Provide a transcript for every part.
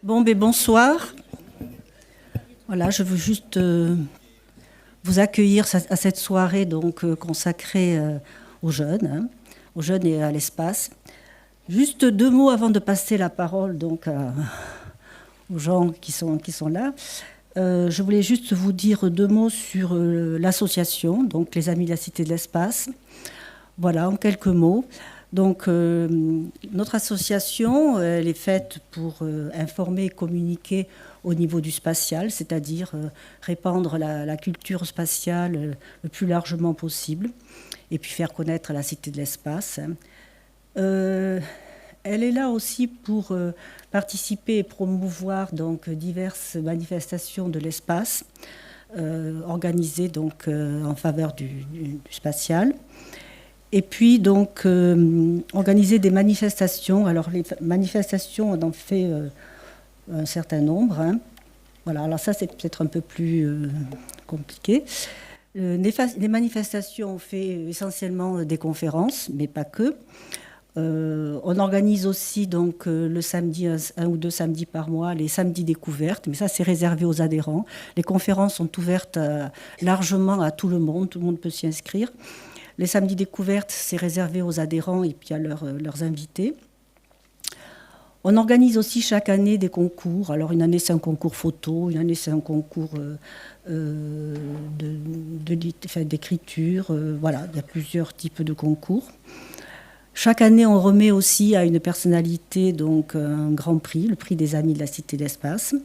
Bon, ben bonsoir. Voilà, je veux juste vous accueillir à cette soirée donc consacrée aux jeunes et à l'espace. Juste deux mots avant de passer la parole donc aux gens qui sont là. Je voulais juste vous dire deux mots sur l'association, donc les Amis de la Cité de l'Espace. Voilà, en quelques mots. Donc, notre association, elle est faite pour informer et communiquer au niveau du spatial, c'est-à-dire répandre la culture spatiale le plus largement possible, et puis faire connaître la Cité de l'Espace. Elle est là aussi pour participer et promouvoir donc diverses manifestations de l'espace organisées donc en faveur du spatial. Et puis donc organiser des manifestations. Alors les manifestations, on en fait un certain nombre. Hein. Voilà, alors ça c'est peut-être un peu plus compliqué. Les manifestations, on fait essentiellement des conférences, mais pas que. On organise aussi donc le samedi, un ou deux samedis par mois, les samedis découvertes, mais ça c'est réservé aux adhérents. Les conférences sont ouvertes largement à tout le monde peut s'y inscrire. Les samedis découvertes, c'est réservé aux adhérents et puis à leurs invités. On organise aussi chaque année des concours. Alors une année c'est un concours photo, une année c'est un concours d'écriture. Voilà, il y a plusieurs types de concours. Chaque année, on remet aussi à une personnalité donc un grand prix, le prix des Amis de la Cité de l'Espace.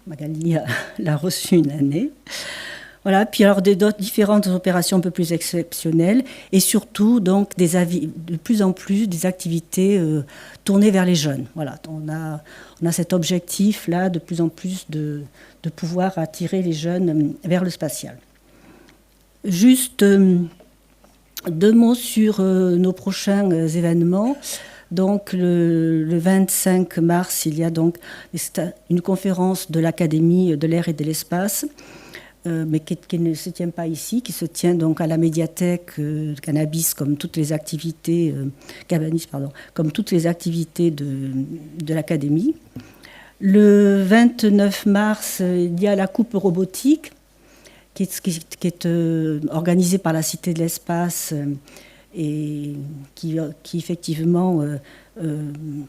Magali l'a reçu une année. Voilà, puis alors différentes opérations un peu plus exceptionnelles et surtout donc de plus en plus des activités tournées vers les jeunes. Voilà, on a cet objectif là de plus en plus de pouvoir attirer les jeunes vers le spatial. Juste deux mots sur nos prochains événements. Donc le 25 mars, il y a donc une conférence de l'Académie de l'air et de l'espace. Mais qui ne se tient pas ici, qui se tient donc à la médiathèque Cannabis, comme toutes les activités, comme toutes les activités de l'Académie. Le 29 mars, il y a la Coupe robotique, qui est organisée par la Cité de l'Espace et qui effectivement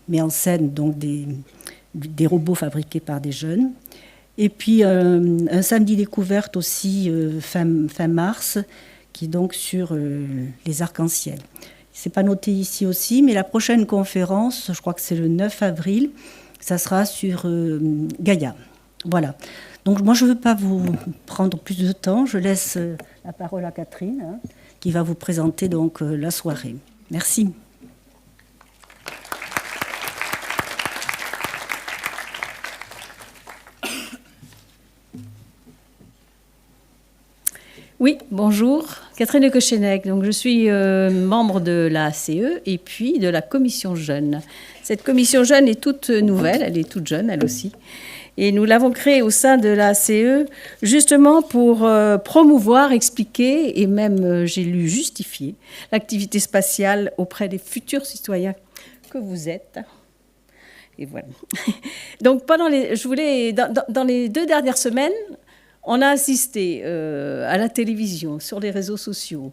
met en scène donc des robots fabriqués par des jeunes. Et puis un samedi découverte aussi fin mars, qui est donc sur les arcs-en-ciel. Ce n'est pas noté ici aussi, mais la prochaine conférence, je crois que c'est le 9 avril, ça sera sur Gaïa. Voilà. Donc moi, je ne veux pas vous prendre plus de temps. Je laisse la parole à Catherine, hein, qui va vous présenter donc la soirée. Merci. Oui, bonjour, Catherine de Cochenek. Donc, je suis membre de la CE et puis de la commission jeune. Cette commission jeune est toute nouvelle, elle est toute jeune, elle aussi. Et nous l'avons créée au sein de la CE justement pour promouvoir, expliquer et même, j'ai lu, justifier l'activité spatiale auprès des futurs citoyens que vous êtes. Et voilà. Donc, dans les 2 dernières semaines, on a assisté à la télévision, sur les réseaux sociaux,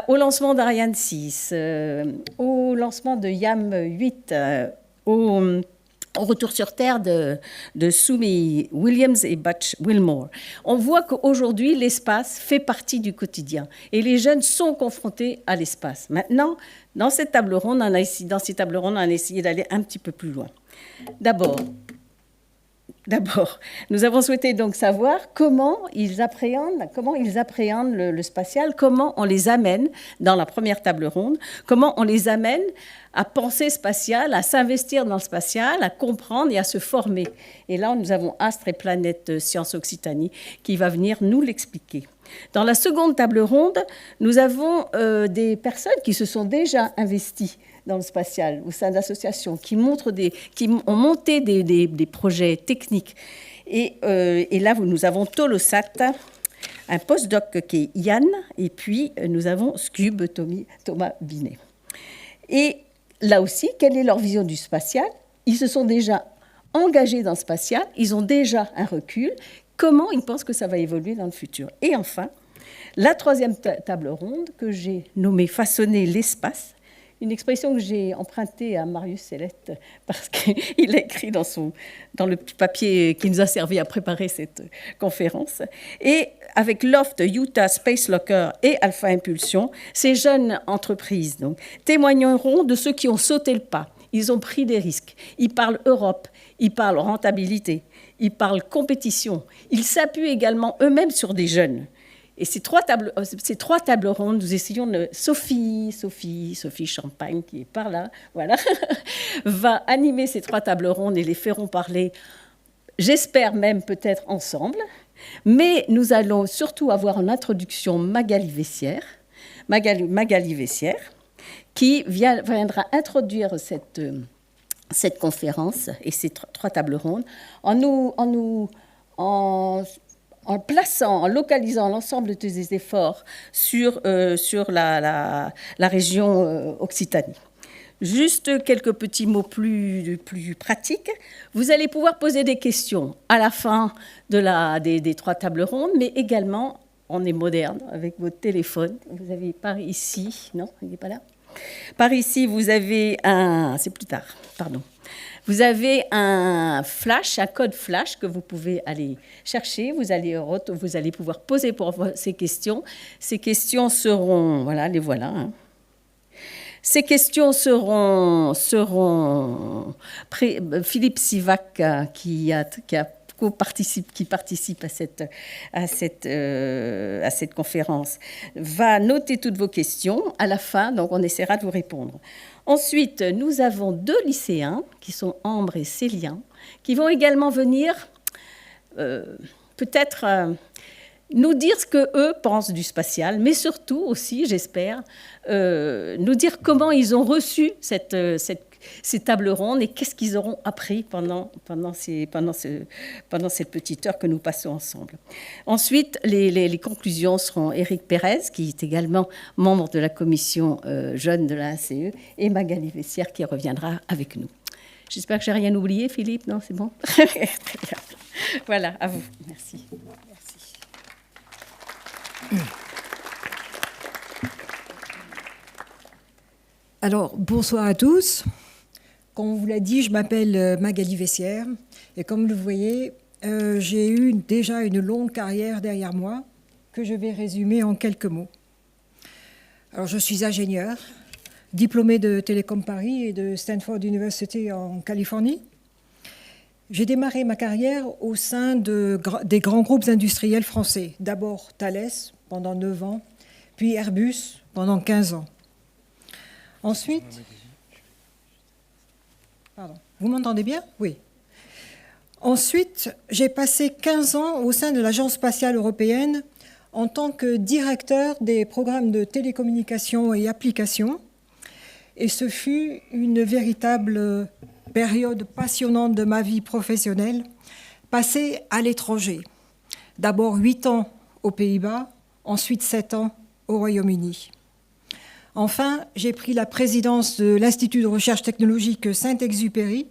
au lancement d'Ariane 6, au lancement de YAM 8, au retour sur Terre de Sumi Williams et Butch Wilmore. On voit qu'aujourd'hui, l'espace fait partie du quotidien et les jeunes sont confrontés à l'espace. Maintenant, dans ces tables rondes, on a essayé d'aller un petit peu plus loin. D'abord, nous avons souhaité donc savoir comment ils appréhendent le spatial, comment on les amène dans la première table ronde, comment on les amène à penser spatial, à s'investir dans le spatial, à comprendre et à se former. Et là, nous avons Astre et Planète Sciences Occitanie qui va venir nous l'expliquer. Dans la seconde table ronde, nous avons des personnes qui se sont déjà investies dans le spatial, au sein d'associations qui ont monté des projets techniques. Et là, nous avons Tolosat, un postdoc qui est Yann, et puis nous avons Scube, Thomas Binet. Et là aussi, quelle est leur vision du spatial ? Ils se sont déjà engagés dans le spatial, ils ont déjà un recul. Comment ils pensent que ça va évoluer dans le futur? Et enfin, la troisième table ronde que j'ai nommée « Façonner l'espace », une expression que j'ai empruntée à Marius Céleste parce qu'il l'a écrit dans le petit papier qui nous a servi à préparer cette conférence. Et avec Loft, Utah, Space Locker et Alpha Impulsion, ces jeunes entreprises donc, témoigneront de ceux qui ont sauté le pas. Ils ont pris des risques. Ils parlent Europe, ils parlent rentabilité, ils parlent compétition. Ils s'appuient également eux-mêmes sur des jeunes. Et ces trois tables rondes, nous essayons de... Sophie Champagne, qui est par là, voilà, va animer ces 3 tables rondes et les feront parler, j'espère même peut-être ensemble. Mais nous allons surtout avoir en introduction Magali Vessière, qui viendra introduire cette conférence et ces 3 tables rondes en localisant l'ensemble des efforts sur la région Occitanie. Juste quelques petits mots plus pratiques. Vous allez pouvoir poser des questions à la fin des 3 tables rondes, mais également, on est moderne, avec votre téléphone. Vous avez par ici, non, il n'est pas là. Par ici, vous avez c'est plus tard, pardon. Vous avez un code flash que vous pouvez aller chercher. Vous allez pouvoir poser ces questions. Ces questions seront, voilà, les voilà. Hein. Ces questions seront Philippe Sivac qui participe à cette conférence, va noter toutes vos questions. À la fin, donc, on essaiera de vous répondre. Ensuite, nous avons 2 lycéens, qui sont Ambre et Célien, qui vont également venir peut-être nous dire ce qu'eux pensent du spatial, mais surtout aussi, j'espère, nous dire comment ils ont reçu ces tables rondes et qu'est-ce qu'ils auront appris pendant cette petite heure que nous passons ensemble. Ensuite, les conclusions seront Éric Pérez, qui est également membre de la commission jeune de la ACE, et Magali Vessière, qui reviendra avec nous. J'espère que je n'ai rien oublié, Philippe. Non, c'est bon. Très bien. Voilà, à vous. Merci. Alors, bonsoir à tous. Comme on vous l'a dit, je m'appelle Magali Vessière. Et comme vous le voyez, j'ai eu déjà une longue carrière derrière moi que je vais résumer en quelques mots. Alors, je suis ingénieure, diplômée de Télécom Paris et de Stanford University en Californie. J'ai démarré ma carrière au sein des grands groupes industriels français. D'abord Thales pendant 9 ans, puis Airbus pendant 15 ans. Ensuite... Pardon. Vous m'entendez bien? Oui. Ensuite, j'ai passé 15 ans au sein de l'Agence spatiale européenne en tant que directeur des programmes de télécommunications et applications. Et ce fut une véritable période passionnante de ma vie professionnelle, passée à l'étranger. D'abord 8 ans aux Pays-Bas, ensuite 7 ans au Royaume-Uni. Enfin, j'ai pris la présidence de l'Institut de recherche technologique Saint-Exupéry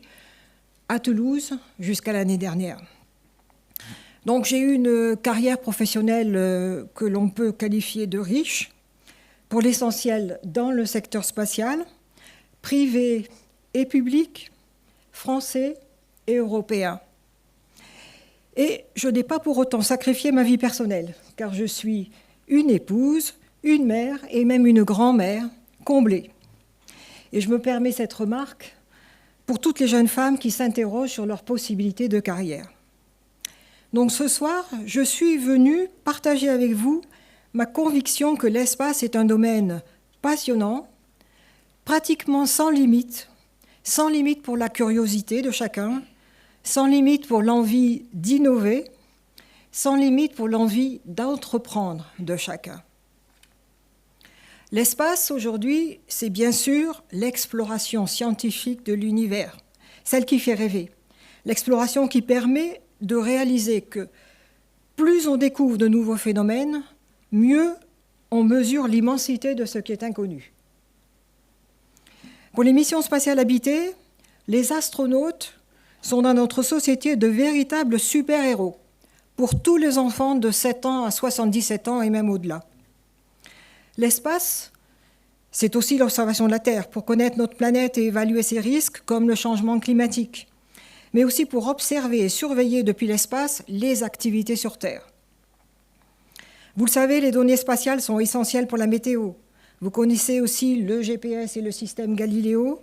à Toulouse jusqu'à l'année dernière. Donc j'ai eu une carrière professionnelle que l'on peut qualifier de riche, pour l'essentiel dans le secteur spatial, privé et public, français et européen. Et je n'ai pas pour autant sacrifié ma vie personnelle, car je suis une épouse, une mère et même une grand-mère comblée. Et je me permets cette remarque pour toutes les jeunes femmes qui s'interrogent sur leurs possibilités de carrière. Donc ce soir, je suis venue partager avec vous ma conviction que l'espace est un domaine passionnant, pratiquement sans limite pour la curiosité de chacun, sans limite pour l'envie d'innover, sans limite pour l'envie d'entreprendre de chacun. L'espace, aujourd'hui, c'est bien sûr l'exploration scientifique de l'univers, celle qui fait rêver, l'exploration qui permet de réaliser que plus on découvre de nouveaux phénomènes, mieux on mesure l'immensité de ce qui est inconnu. Pour les missions spatiales habitées, les astronautes sont dans notre société de véritables super-héros pour tous les enfants de 7 ans à 77 ans et même au-delà. L'espace, c'est aussi l'observation de la Terre pour connaître notre planète et évaluer ses risques comme le changement climatique, mais aussi pour observer et surveiller depuis l'espace les activités sur Terre. Vous le savez, les données spatiales sont essentielles pour la météo. Vous connaissez aussi le GPS et le système Galileo,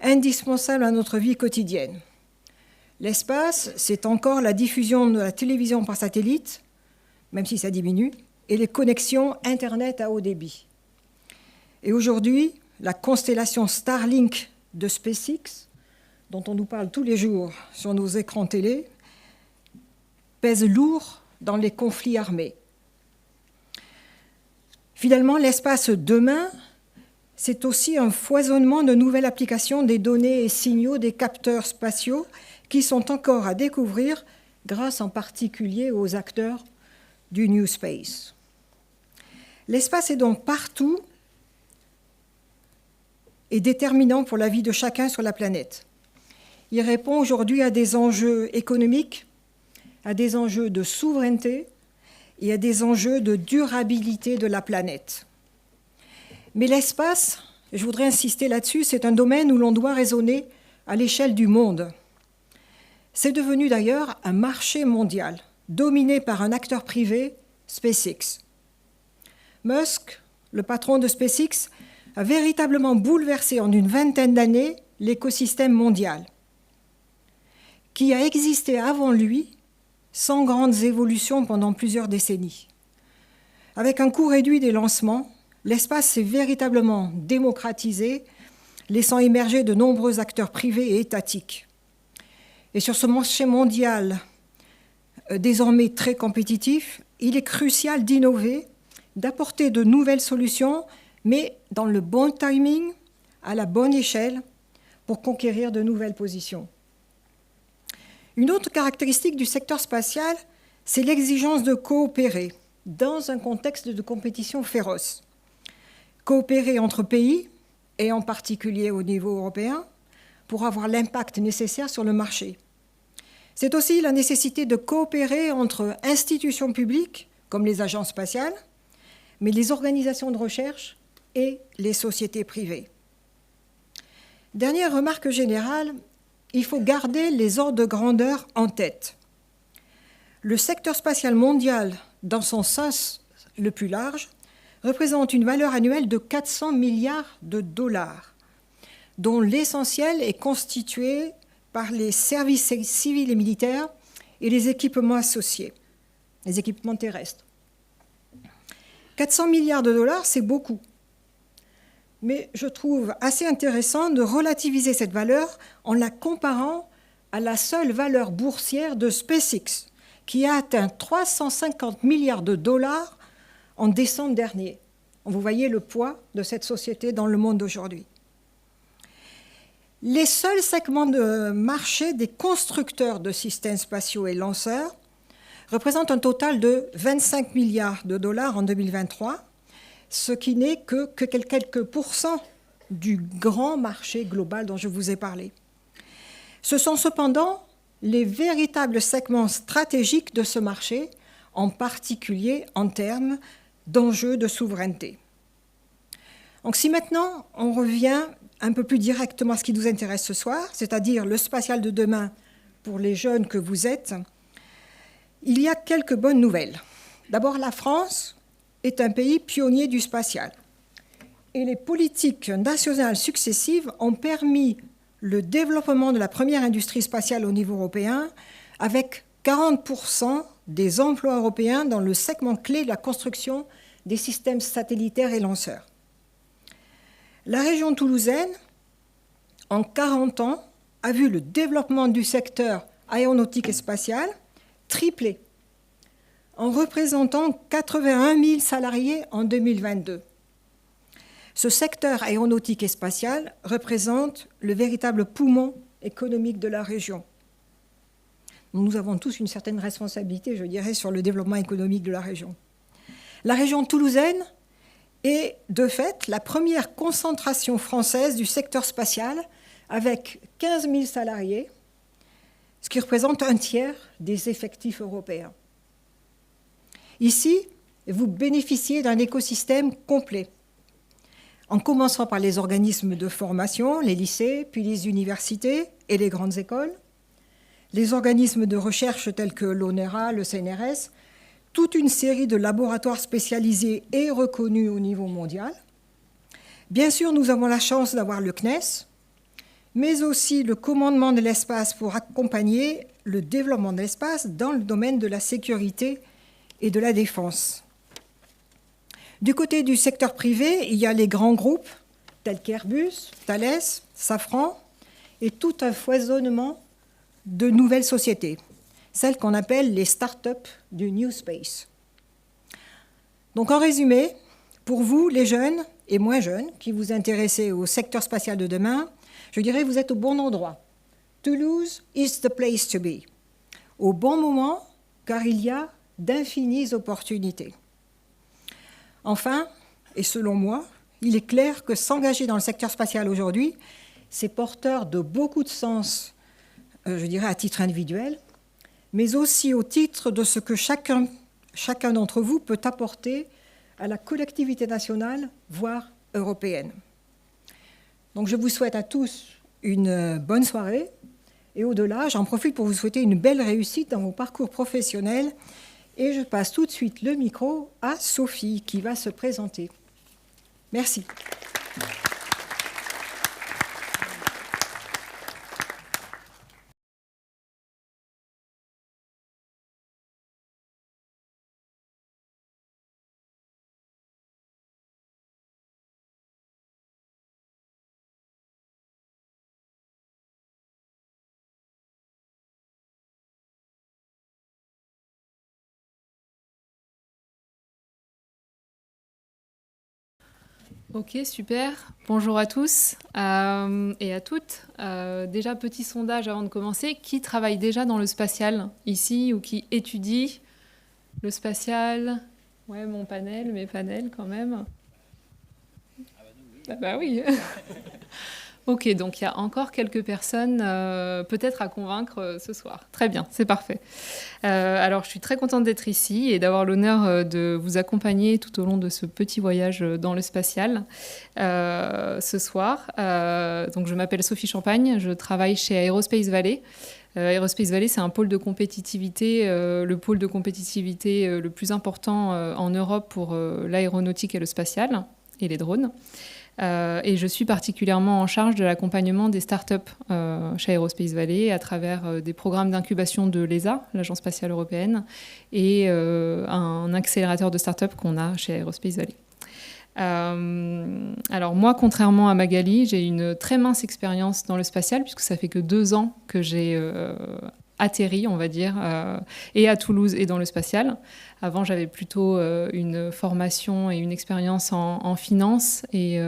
indispensables à notre vie quotidienne. L'espace, c'est encore la diffusion de la télévision par satellite, même si ça diminue, et les connexions Internet à haut débit. Et aujourd'hui, la constellation Starlink de SpaceX, dont on nous parle tous les jours sur nos écrans télé, pèse lourd dans les conflits armés. Finalement, l'espace demain, c'est aussi un foisonnement de nouvelles applications des données et signaux des capteurs spatiaux qui sont encore à découvrir grâce en particulier aux acteurs du New Space. L'espace est donc partout et déterminant pour la vie de chacun sur la planète. Il répond aujourd'hui à des enjeux économiques, à des enjeux de souveraineté et à des enjeux de durabilité de la planète. Mais l'espace, je voudrais insister là-dessus, c'est un domaine où l'on doit raisonner à l'échelle du monde. C'est devenu d'ailleurs un marché mondial, dominé par un acteur privé, SpaceX. Musk, le patron de SpaceX, a véritablement bouleversé en une vingtaine d'années l'écosystème mondial, qui a existé avant lui sans grandes évolutions pendant plusieurs décennies. Avec un coût réduit des lancements, l'espace s'est véritablement démocratisé, laissant émerger de nombreux acteurs privés et étatiques. Et sur ce marché mondial désormais très compétitif, il est crucial d'innover, d'apporter de nouvelles solutions, mais dans le bon timing, à la bonne échelle, pour conquérir de nouvelles positions. Une autre caractéristique du secteur spatial, c'est l'exigence de coopérer dans un contexte de compétition féroce. Coopérer entre pays, et en particulier au niveau européen, pour avoir l'impact nécessaire sur le marché. C'est aussi la nécessité de coopérer entre institutions publiques, comme les agences spatiales, mais les organisations de recherche et les sociétés privées. Dernière remarque générale, il faut garder les ordres de grandeur en tête. Le secteur spatial mondial, dans son sens le plus large, représente une valeur annuelle de 400 milliards de dollars, dont l'essentiel est constitué par les services civils et militaires et les équipements associés, les équipements terrestres. 400 milliards de dollars, c'est beaucoup. Mais je trouve assez intéressant de relativiser cette valeur en la comparant à la seule valeur boursière de SpaceX, qui a atteint 350 milliards de dollars en décembre dernier. Vous voyez le poids de cette société dans le monde d'aujourd'hui. Les seuls segments de marché des constructeurs de systèmes spatiaux et lanceurs représentent un total de 25 milliards de dollars en 2023, ce qui n'est que quelques pourcents du grand marché global dont je vous ai parlé. Ce sont cependant les véritables segments stratégiques de ce marché, en particulier en termes d'enjeux de souveraineté. Donc si maintenant on revient un peu plus directement à ce qui nous intéresse ce soir, c'est-à-dire le spatial de demain pour les jeunes que vous êtes, il y a quelques bonnes nouvelles. D'abord, la France est un pays pionnier du spatial. Et les politiques nationales successives ont permis le développement de la première industrie spatiale au niveau européen, avec 40% des emplois européens dans le segment clé de la construction des systèmes satellitaires et lanceurs. La région toulousaine, en 40 ans, a vu le développement du secteur aéronautique et spatial tripler, en représentant 81 000 salariés en 2022. Ce secteur aéronautique et spatial représente le véritable poumon économique de la région. Nous avons tous une certaine responsabilité, je dirais, sur le développement économique de la région. La région toulousaine est, de fait, la première concentration française du secteur spatial, avec 15 000 salariés, ce qui représente 1/3 des effectifs européens. Ici, vous bénéficiez d'un écosystème complet, en commençant par les organismes de formation, les lycées, puis les universités et les grandes écoles, les organismes de recherche tels que l'ONERA, le CNRS, toute une série de laboratoires spécialisés et reconnus au niveau mondial. Bien sûr, nous avons la chance d'avoir le CNES, mais aussi le commandement de l'espace pour accompagner le développement de l'espace dans le domaine de la sécurité et de la défense. Du côté du secteur privé, il y a les grands groupes tels qu'Airbus, Thales, Safran et tout un foisonnement de nouvelles sociétés, celles qu'on appelle les start-up du New Space. Donc en résumé, pour vous, les jeunes et moins jeunes qui vous intéressez au secteur spatial de demain, je dirais que vous êtes au bon endroit. Toulouse is the place to be. Au bon moment, car il y a d'infinies opportunités. Enfin, et selon moi, il est clair que s'engager dans le secteur spatial aujourd'hui, c'est porteur de beaucoup de sens, je dirais à titre individuel, mais aussi au titre de ce que chacun d'entre vous peut apporter à la collectivité nationale, voire européenne. Donc je vous souhaite à tous une bonne soirée et au-delà, j'en profite pour vous souhaiter une belle réussite dans vos parcours professionnels. Et je passe tout de suite le micro à Sophie qui va se présenter. Merci. Ok, super. Bonjour à tous et à toutes. Déjà, petit sondage avant de commencer. Qui travaille déjà dans le spatial ici ou qui étudie le spatial? Ouais, mes panels quand même. Ah bah oui. Ok, donc il y a encore quelques personnes peut-être à convaincre ce soir. Très bien, c'est parfait. Alors je suis très contente d'être ici et d'avoir l'honneur de vous accompagner tout au long de ce petit voyage dans le spatial ce soir. Donc je m'appelle Sophie Champagne, je travaille chez Aerospace Valley. Aerospace Valley, c'est un pôle de compétitivité, le pôle de compétitivité le plus important en Europe pour l'aéronautique et le spatial et les drones. Et je suis particulièrement en charge de l'accompagnement des startups chez Aerospace Valley à travers des programmes d'incubation de l'ESA, l'Agence spatiale européenne, et un accélérateur de startups qu'on a chez Aerospace Valley. Alors moi, contrairement à Magali, j'ai une très mince expérience dans le spatial puisque ça fait que 2 ans que j'ai atterri, on va dire, et à Toulouse et dans le spatial. Avant, j'avais plutôt une formation et une expérience en finance et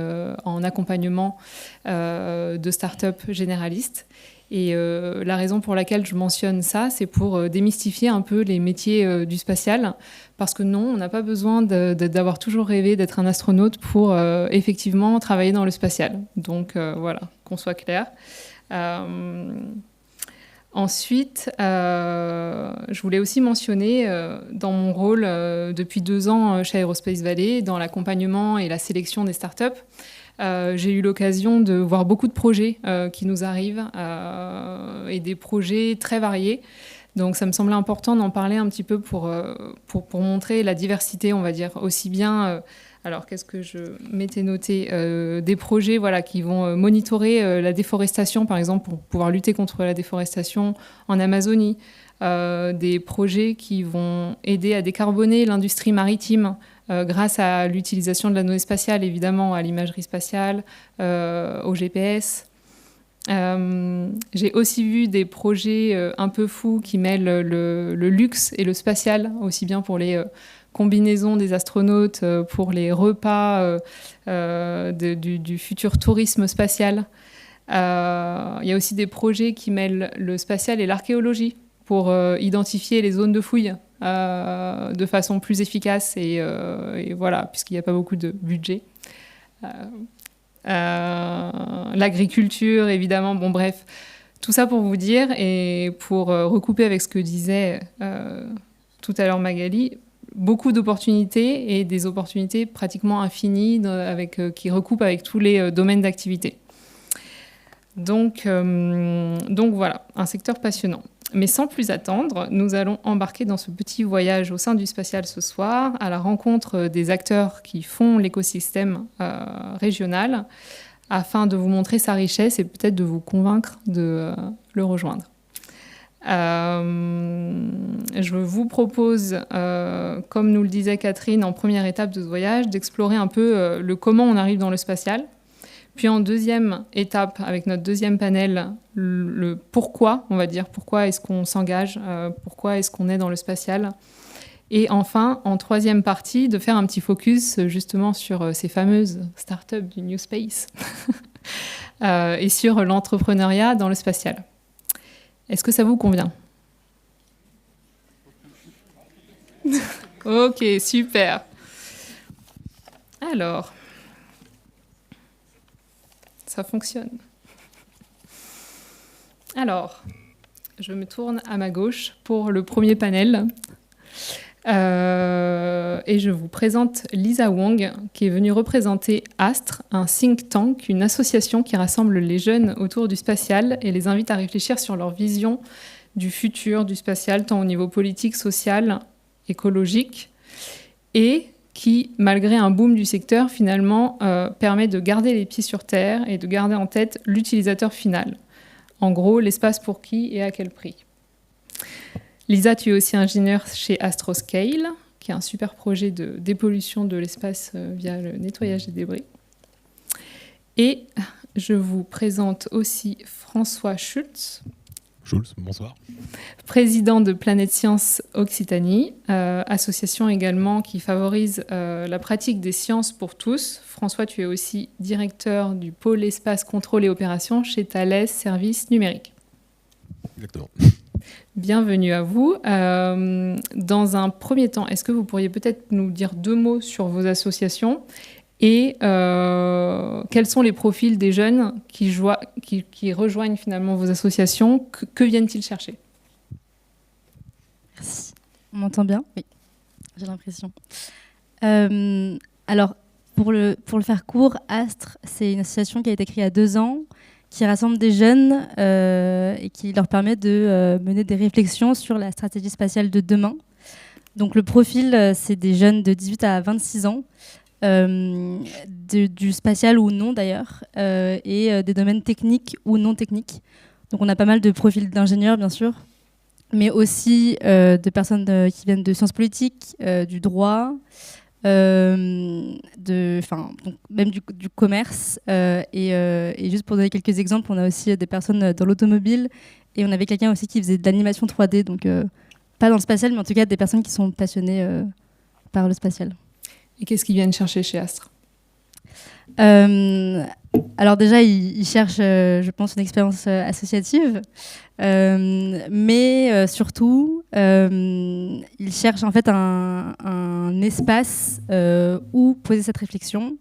en accompagnement de start-up généralistes. Et la raison pour laquelle je mentionne ça, c'est pour démystifier un peu les métiers du spatial. Parce que non, on n'a pas besoin d'avoir toujours rêvé d'être un astronaute pour effectivement travailler dans le spatial. Donc voilà, qu'on soit clair. Ensuite, je voulais aussi mentionner, dans mon rôle depuis 2 ans chez Aerospace Valley, dans l'accompagnement et la sélection des startups, j'ai eu l'occasion de voir beaucoup de projets qui nous arrivent et des projets très variés. Donc ça me semblait important d'en parler un petit peu pour montrer la diversité, on va dire, aussi bien... alors, qu'est-ce que je m'étais noté des projets voilà, qui vont monitorer la déforestation, par exemple, pour pouvoir lutter contre la déforestation en Amazonie. Des projets qui vont aider à décarboner l'industrie maritime grâce à l'utilisation de la donnée spatiale, évidemment, à l'imagerie spatiale, au GPS. J'ai aussi vu des projets un peu fous qui mêlent le luxe et le spatial, aussi bien pour les... combinaison des astronautes pour les repas du futur tourisme spatial. Il y a aussi des projets qui mêlent le spatial et l'archéologie pour identifier les zones de fouilles de façon plus efficace et voilà, puisqu'il n'y a pas beaucoup de budget. L'agriculture, évidemment, bon bref. Tout ça pour vous dire, et pour recouper avec ce que disait tout à l'heure Magali, beaucoup d'opportunités et des opportunités pratiquement infinies qui recoupent avec tous les domaines d'activité. Donc voilà, un secteur passionnant. Mais sans plus attendre, nous allons embarquer dans ce petit voyage au sein du spatial ce soir, à la rencontre des acteurs qui font l'écosystème régional, afin de vous montrer sa richesse et peut-être de vous convaincre de le rejoindre. Je vous propose, comme nous le disait Catherine en première étape de ce voyage, d'explorer un peu le comment on arrive dans le spatial. Puis en deuxième étape, avec notre deuxième panel, le pourquoi, on va dire, pourquoi est-ce qu'on s'engage, pourquoi est-ce qu'on est dans le spatial. Et enfin, en troisième partie, de faire un petit focus justement sur ces fameuses startups du New Space et sur l'entrepreneuriat dans le spatial. Est-ce que ça vous convient ? Ok, super. Alors, ça fonctionne. Alors, je me tourne à ma gauche pour le premier panel. Et je vous présente Lisa Wong, qui est venue représenter Astre, un think tank, une association qui rassemble les jeunes autour du spatial et les invite à réfléchir sur leur vision du futur du spatial, tant au niveau politique, social, écologique, et qui, malgré un boom du secteur, finalement, permet de garder les pieds sur Terre et de garder en tête l'utilisateur final. En gros, l'espace pour qui et à quel prix. Lisa, tu es aussi ingénieure chez Astroscale, qui est un super projet de dépollution de l'espace via le nettoyage des débris. Et je vous présente aussi François Schulz. Bonsoir. Président de Planète Science Occitanie, association également qui favorise la pratique des sciences pour tous. François, tu es aussi directeur du pôle espace contrôle et opération chez Thales Services Numériques. Exactement. Bienvenue à vous. Dans un premier temps, est-ce que vous pourriez peut-être nous dire 2 mots sur vos associations et quels sont les profils des jeunes qui rejoignent finalement vos associations? Que viennent-ils chercher? Merci. On m'entend bien? Oui, j'ai l'impression. Alors, pour le faire court, Astre, c'est une association qui a été créée il y a 2 ans, qui rassemble des jeunes et qui leur permet de mener des réflexions sur la stratégie spatiale de demain. Donc le profil, c'est des jeunes de 18 à 26 ans, du spatial ou non d'ailleurs, et des domaines techniques ou non techniques. Donc on a pas mal de profils d'ingénieurs bien sûr, mais aussi de personnes qui viennent de sciences politiques, du droit, donc même du commerce. Et juste pour donner quelques exemples, on a aussi des personnes dans l'automobile et on avait quelqu'un aussi qui faisait de l'animation 3D, donc pas dans le spatial, mais en tout cas des personnes qui sont passionnées par le spatial. Et qu'est-ce qu'ils viennent chercher chez Astre? Alors déjà, ils cherchent, je pense, une expérience associative, mais surtout, ils cherchent en fait un espace où poser cette réflexion,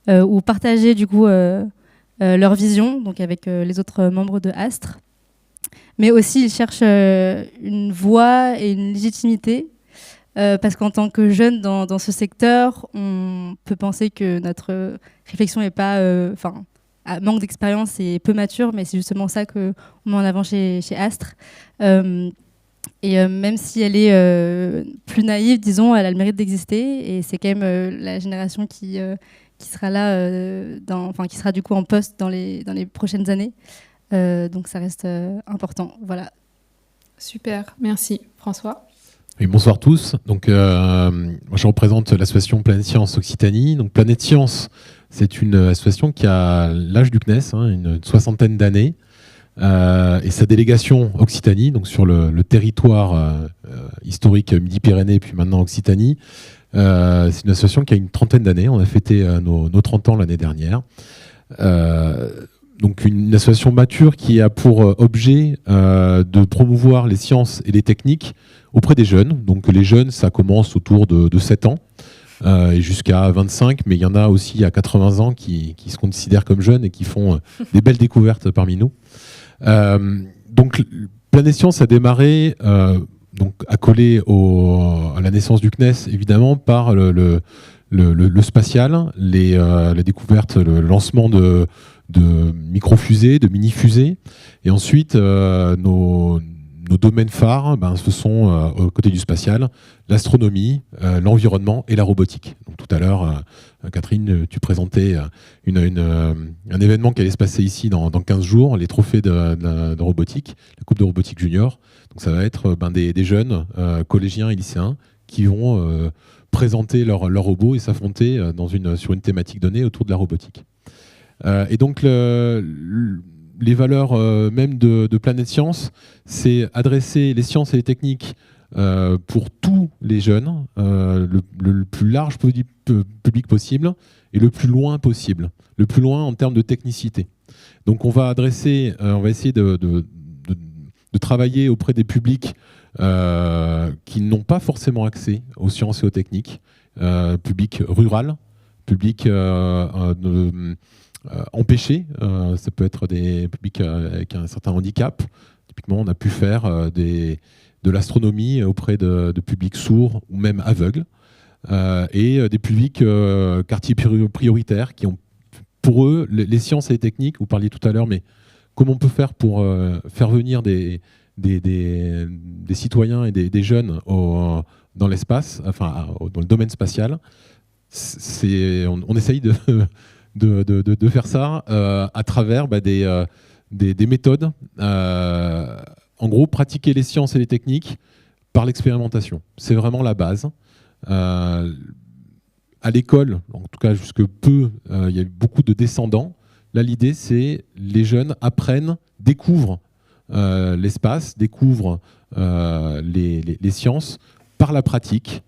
où partager du coup leur vision, donc avec les autres membres de Astre, mais aussi ils cherchent une voix et une légitimité. Parce qu'en tant que jeune dans ce secteur, on peut penser que notre réflexion n'est pas, manque d'expérience et peu mature, mais c'est justement ça qu'on met en avant chez Astre. Et même si elle est plus naïve, disons, elle a le mérite d'exister. Et c'est quand même la génération qui sera là, qui sera du coup en poste dans les prochaines années. Donc ça reste important. Voilà. Super, merci. François? Oui, bonsoir tous. Donc, moi, je représente l'association Planète Science Occitanie. Donc, Planète Science, c'est une association qui a l'âge du CNES, une 60aine d'années, et sa délégation Occitanie, donc sur le territoire historique Midi-Pyrénées, puis maintenant Occitanie. C'est une association qui a une 30aine d'années. On a fêté nos 30 ans l'année dernière. Donc une association mature qui a pour objet de promouvoir les sciences et les techniques auprès des jeunes. Donc les jeunes, ça commence autour de 7 ans et jusqu'à 25, mais il y en a aussi à 80 ans qui se considèrent comme jeunes et qui font des belles découvertes parmi nous. Donc, Planète Science a démarré, donc accolé à la naissance du CNES, évidemment, par le spatial, les découvertes, le lancement de micro-fusées, de mini-fusées. Et ensuite, nos domaines phares, ce sont, aux côtés du spatial, l'astronomie, l'environnement et la robotique. Donc, tout à l'heure, Catherine, tu présentais un événement qui allait se passer ici dans 15 jours, les trophées de robotique, la Coupe de robotique junior. Donc, ça va être des jeunes collégiens et lycéens qui vont présenter leur robot et s'affronter sur une thématique donnée autour de la robotique. Et donc, les valeurs même de Planète Science, c'est adresser les sciences et les techniques pour tous les jeunes, le plus large public possible et le plus loin possible, le plus loin en termes de technicité. Donc on va essayer de travailler auprès des publics qui n'ont pas forcément accès aux sciences et aux techniques, public rural, public empêchés, ça peut être des publics avec un certain handicap. Typiquement, on a pu faire de l'astronomie auprès de publics sourds ou même aveugles, et des publics quartiers prioritaires qui ont, pour eux, les sciences et les techniques. Vous parliez tout à l'heure, mais comment on peut faire pour faire venir des citoyens et des jeunes dans l'espace, enfin dans le domaine spatial. On essaye de faire ça à travers des méthodes. En gros, pratiquer les sciences et les techniques par l'expérimentation. C'est vraiment la base. À l'école, en tout cas jusque peu, il y a eu beaucoup de descendants. Là, l'idée, c'est les jeunes apprennent, découvrent l'espace, découvrent les sciences par la pratique,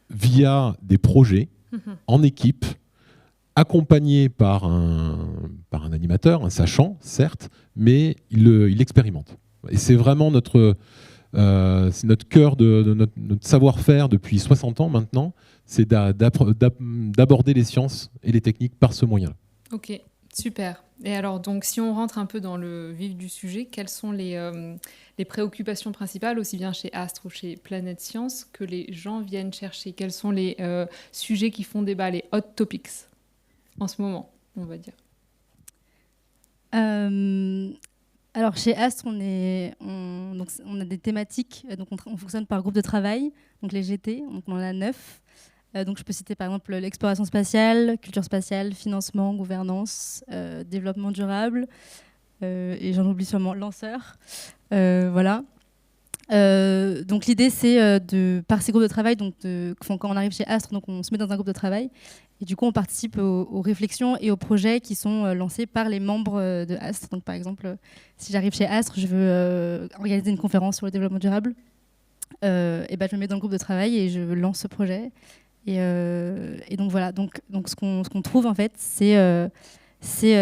via des projets en équipe, accompagné par un animateur, un sachant, certes, mais il expérimente. Et c'est vraiment notre cœur de notre savoir-faire depuis 60 ans maintenant, c'est d'aborder les sciences et les techniques par ce moyen-là. Ok, super. Et alors, donc, si on rentre un peu dans le vif du sujet, quelles sont les préoccupations principales, aussi bien chez Astre ou chez Planète Science, que les gens viennent chercher? Quels sont les sujets qui font débat, les hot topics en ce moment, on va dire? Alors chez Astre, on a des thématiques, donc on fonctionne par groupe de travail, donc les GT, donc on en a 9. Donc je peux citer par exemple l'exploration spatiale, culture spatiale, financement, gouvernance, développement durable, et j'en oublie sûrement, lanceur. Voilà. Donc l'idée c'est par ces groupes de travail, quand on arrive chez Astre, donc on se met dans un groupe de travail et du coup on participe aux réflexions et aux projets qui sont lancés par les membres de Astre. Donc par exemple, si j'arrive chez Astre, je veux organiser une conférence sur le développement durable, et je me mets dans le groupe de travail et je lance ce projet. Et donc voilà, donc ce qu'on trouve en fait, c'est ces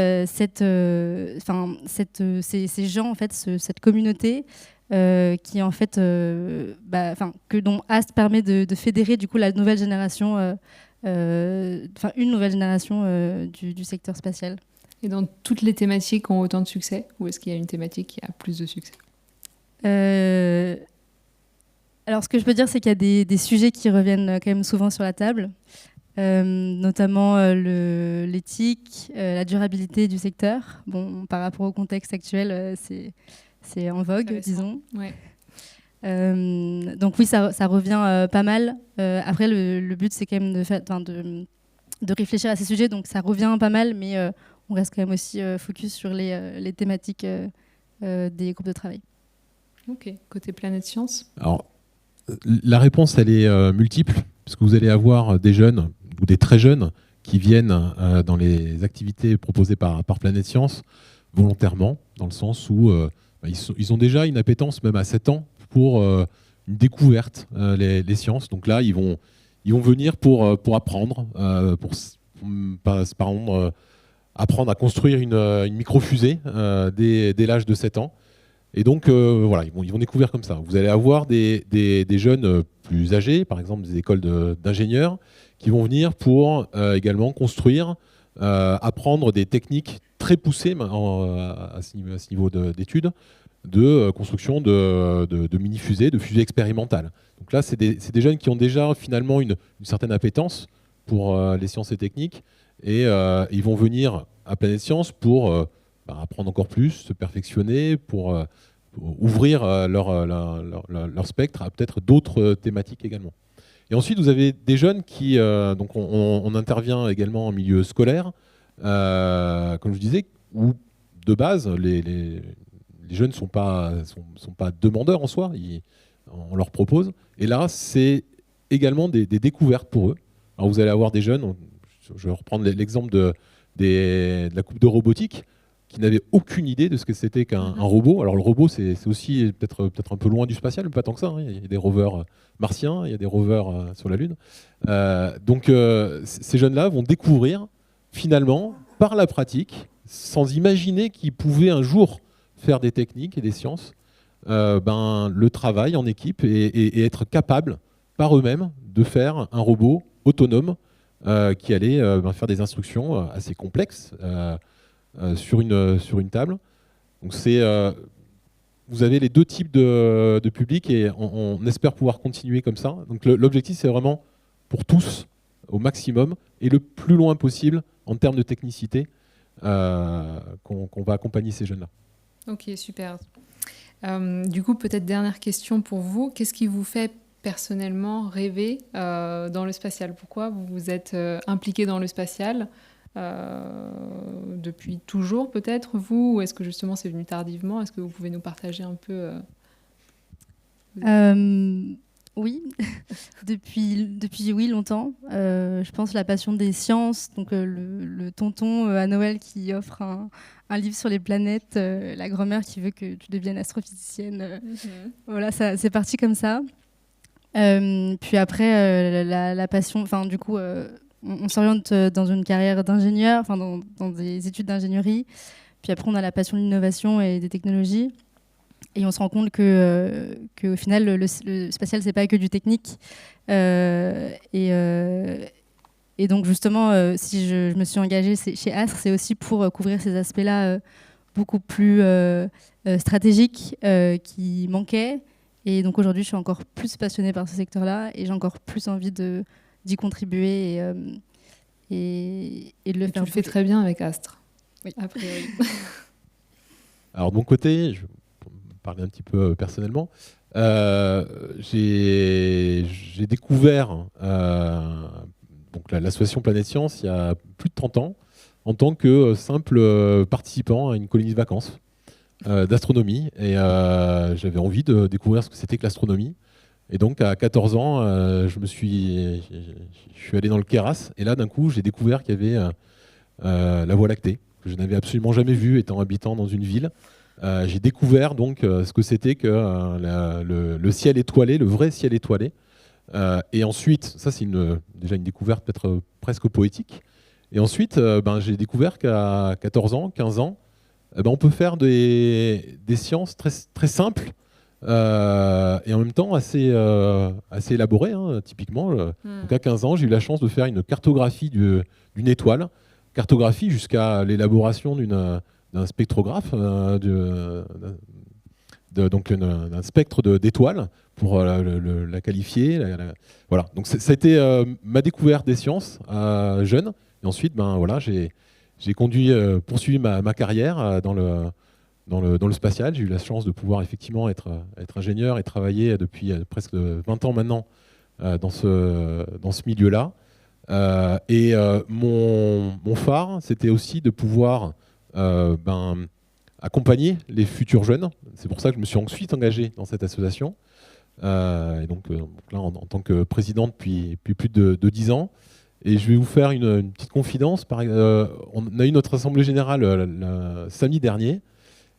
gens en fait, cette communauté qui en fait, dont Astre permet de fédérer du coup la nouvelle génération, une nouvelle génération du secteur spatial. Et dans toutes les thématiques ont autant de succès, ou est-ce qu'il y a une thématique qui a plus de succès? Alors, ce que je peux dire, c'est qu'il y a des sujets qui reviennent quand même souvent sur la table, notamment l'éthique, la durabilité du secteur. Bon, par rapport au contexte actuel, c'est en vogue, disons. Ouais. Donc oui, ça revient pas mal. Après, le but, c'est quand même de réfléchir à ces sujets, donc ça revient pas mal, mais on reste quand même aussi focus sur les thématiques des groupes de travail. Ok, côté Planète Science. Alors, la réponse, elle est multiple, parce que vous allez avoir des jeunes ou des très jeunes qui viennent dans les activités proposées par Planète Science volontairement, dans le sens où ils ont déjà une appétence, même à 7 ans, pour une découverte, les sciences. Donc là, ils vont venir pour apprendre, pour par exemple, apprendre à construire une micro-fusée dès l'âge de 7 ans. Et donc, voilà, ils vont découvrir comme ça. Vous allez avoir des jeunes plus âgés, par exemple des écoles d'ingénieurs, qui vont venir pour également construire, apprendre des techniques très poussée à ce niveau d'études, de construction de mini-fusées, de fusées expérimentales. Donc là, c'est des jeunes qui ont déjà finalement une certaine appétence pour les sciences et techniques, et ils vont venir à Planète Science pour apprendre encore plus, se perfectionner, pour ouvrir leur spectre à peut-être d'autres thématiques également. Et ensuite, vous avez des jeunes qui... donc on intervient également en milieu scolaire, comme je disais, où de base, les jeunes ne sont pas demandeurs en soi, on leur propose. Et là, c'est également des découvertes pour eux. Alors vous allez avoir des jeunes, je vais reprendre l'exemple de la coupe de robotique, qui n'avaient aucune idée de ce que c'était qu'un robot. Alors le robot, c'est aussi peut-être un peu loin du spatial, mais pas tant que ça, hein. Il y a des rovers martiens, il y a des rovers sur la Lune. Donc ces jeunes-là vont découvrir finalement, par la pratique, sans imaginer qu'ils pouvaient un jour faire des techniques et des sciences, le travail en équipe et être capables par eux-mêmes de faire un robot autonome qui allait faire des instructions assez complexes sur une table. Donc vous avez les deux types de publics et on espère pouvoir continuer comme ça. Donc l'objectif, c'est vraiment pour tous, au maximum, et le plus loin possible en termes de technicité, qu'on va accompagner ces jeunes-là. Ok, super. Du coup, peut-être dernière question pour vous. Qu'est-ce qui vous fait personnellement rêver dans le spatial? Pourquoi vous vous êtes impliqué dans le spatial depuis toujours, peut-être, vous? Ou est-ce que justement c'est venu tardivement? Est-ce que vous pouvez nous partager un peu Oui, depuis oui, longtemps. Je pense la passion des sciences, donc le tonton à Noël qui offre un livre sur les planètes, la grand-mère qui veut que tu deviennes astrophysicienne. Voilà, c'est parti comme ça. Puis après, la passion, enfin du coup, on s'oriente dans une carrière d'ingénieur, enfin dans des études d'ingénierie. Puis après, on a la passion de l'innovation et des technologies. Et on se rend compte qu'au final, le spatial, c'est pas que du technique. Et donc, justement, si je me suis engagée chez Astre, c'est aussi pour couvrir ces aspects-là beaucoup plus stratégiques qui manquaient. Et donc, aujourd'hui, je suis encore plus passionnée par ce secteur-là et j'ai encore plus envie d'y contribuer et de le faire. Tu le fais très bien avec Astre, oui, a priori. Alors, de mon côté, je vais parler un petit peu personnellement, j'ai découvert donc l'association Planète Science il y a plus de 30 ans en tant que simple participant à une colonie de vacances d'astronomie. Et j'avais envie de découvrir ce que c'était que l'astronomie. Et donc à 14 ans, je suis allé dans le Queyras. Et là, d'un coup, j'ai découvert qu'il y avait la Voie lactée, que je n'avais absolument jamais vue étant habitant dans une ville. J'ai découvert donc ce que c'était que le ciel étoilé, le vrai ciel étoilé. Et ensuite, ça c'est déjà une découverte peut-être presque poétique. Et ensuite, j'ai découvert qu'à 14 ans, 15 ans, on peut faire des sciences très, très simples et en même temps assez élaborées, hein, typiquement. Donc à 15 ans, j'ai eu la chance de faire une cartographie d'une étoile, cartographie jusqu'à l'élaboration d'un spectrographe, donc d'un spectre d'étoiles pour la qualifier. Voilà. Donc ça a été ma découverte des sciences jeune. Et ensuite, j'ai poursuivi ma carrière dans le spatial. J'ai eu la chance de pouvoir effectivement être ingénieur et travailler depuis presque 20 ans maintenant dans ce milieu-là. Et mon phare, c'était aussi de pouvoir accompagner les futurs jeunes. C'est pour ça que je me suis ensuite engagé dans cette association. Et donc là, en tant que président depuis plus de 10 ans. Et je vais vous faire une petite confidence. On a eu notre assemblée générale le samedi dernier.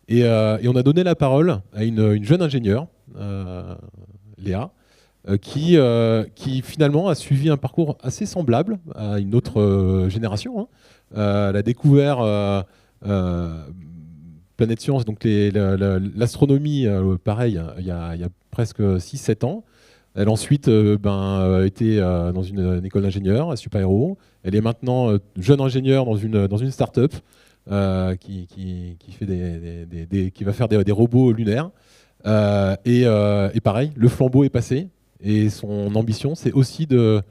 Et on a donné la parole à une jeune ingénieure, Léa, qui finalement a suivi un parcours assez semblable à une autre génération. Hein. Elle a découvert Planète Science, donc l'astronomie, pareil, il y a presque 6-7 ans. Elle a ensuite été dans une école d'ingénieur à Super Héros. Elle est maintenant jeune ingénieure dans une start-up qui va faire des robots lunaires. Et pareil, le flambeau est passé. Et son ambition, c'est aussi de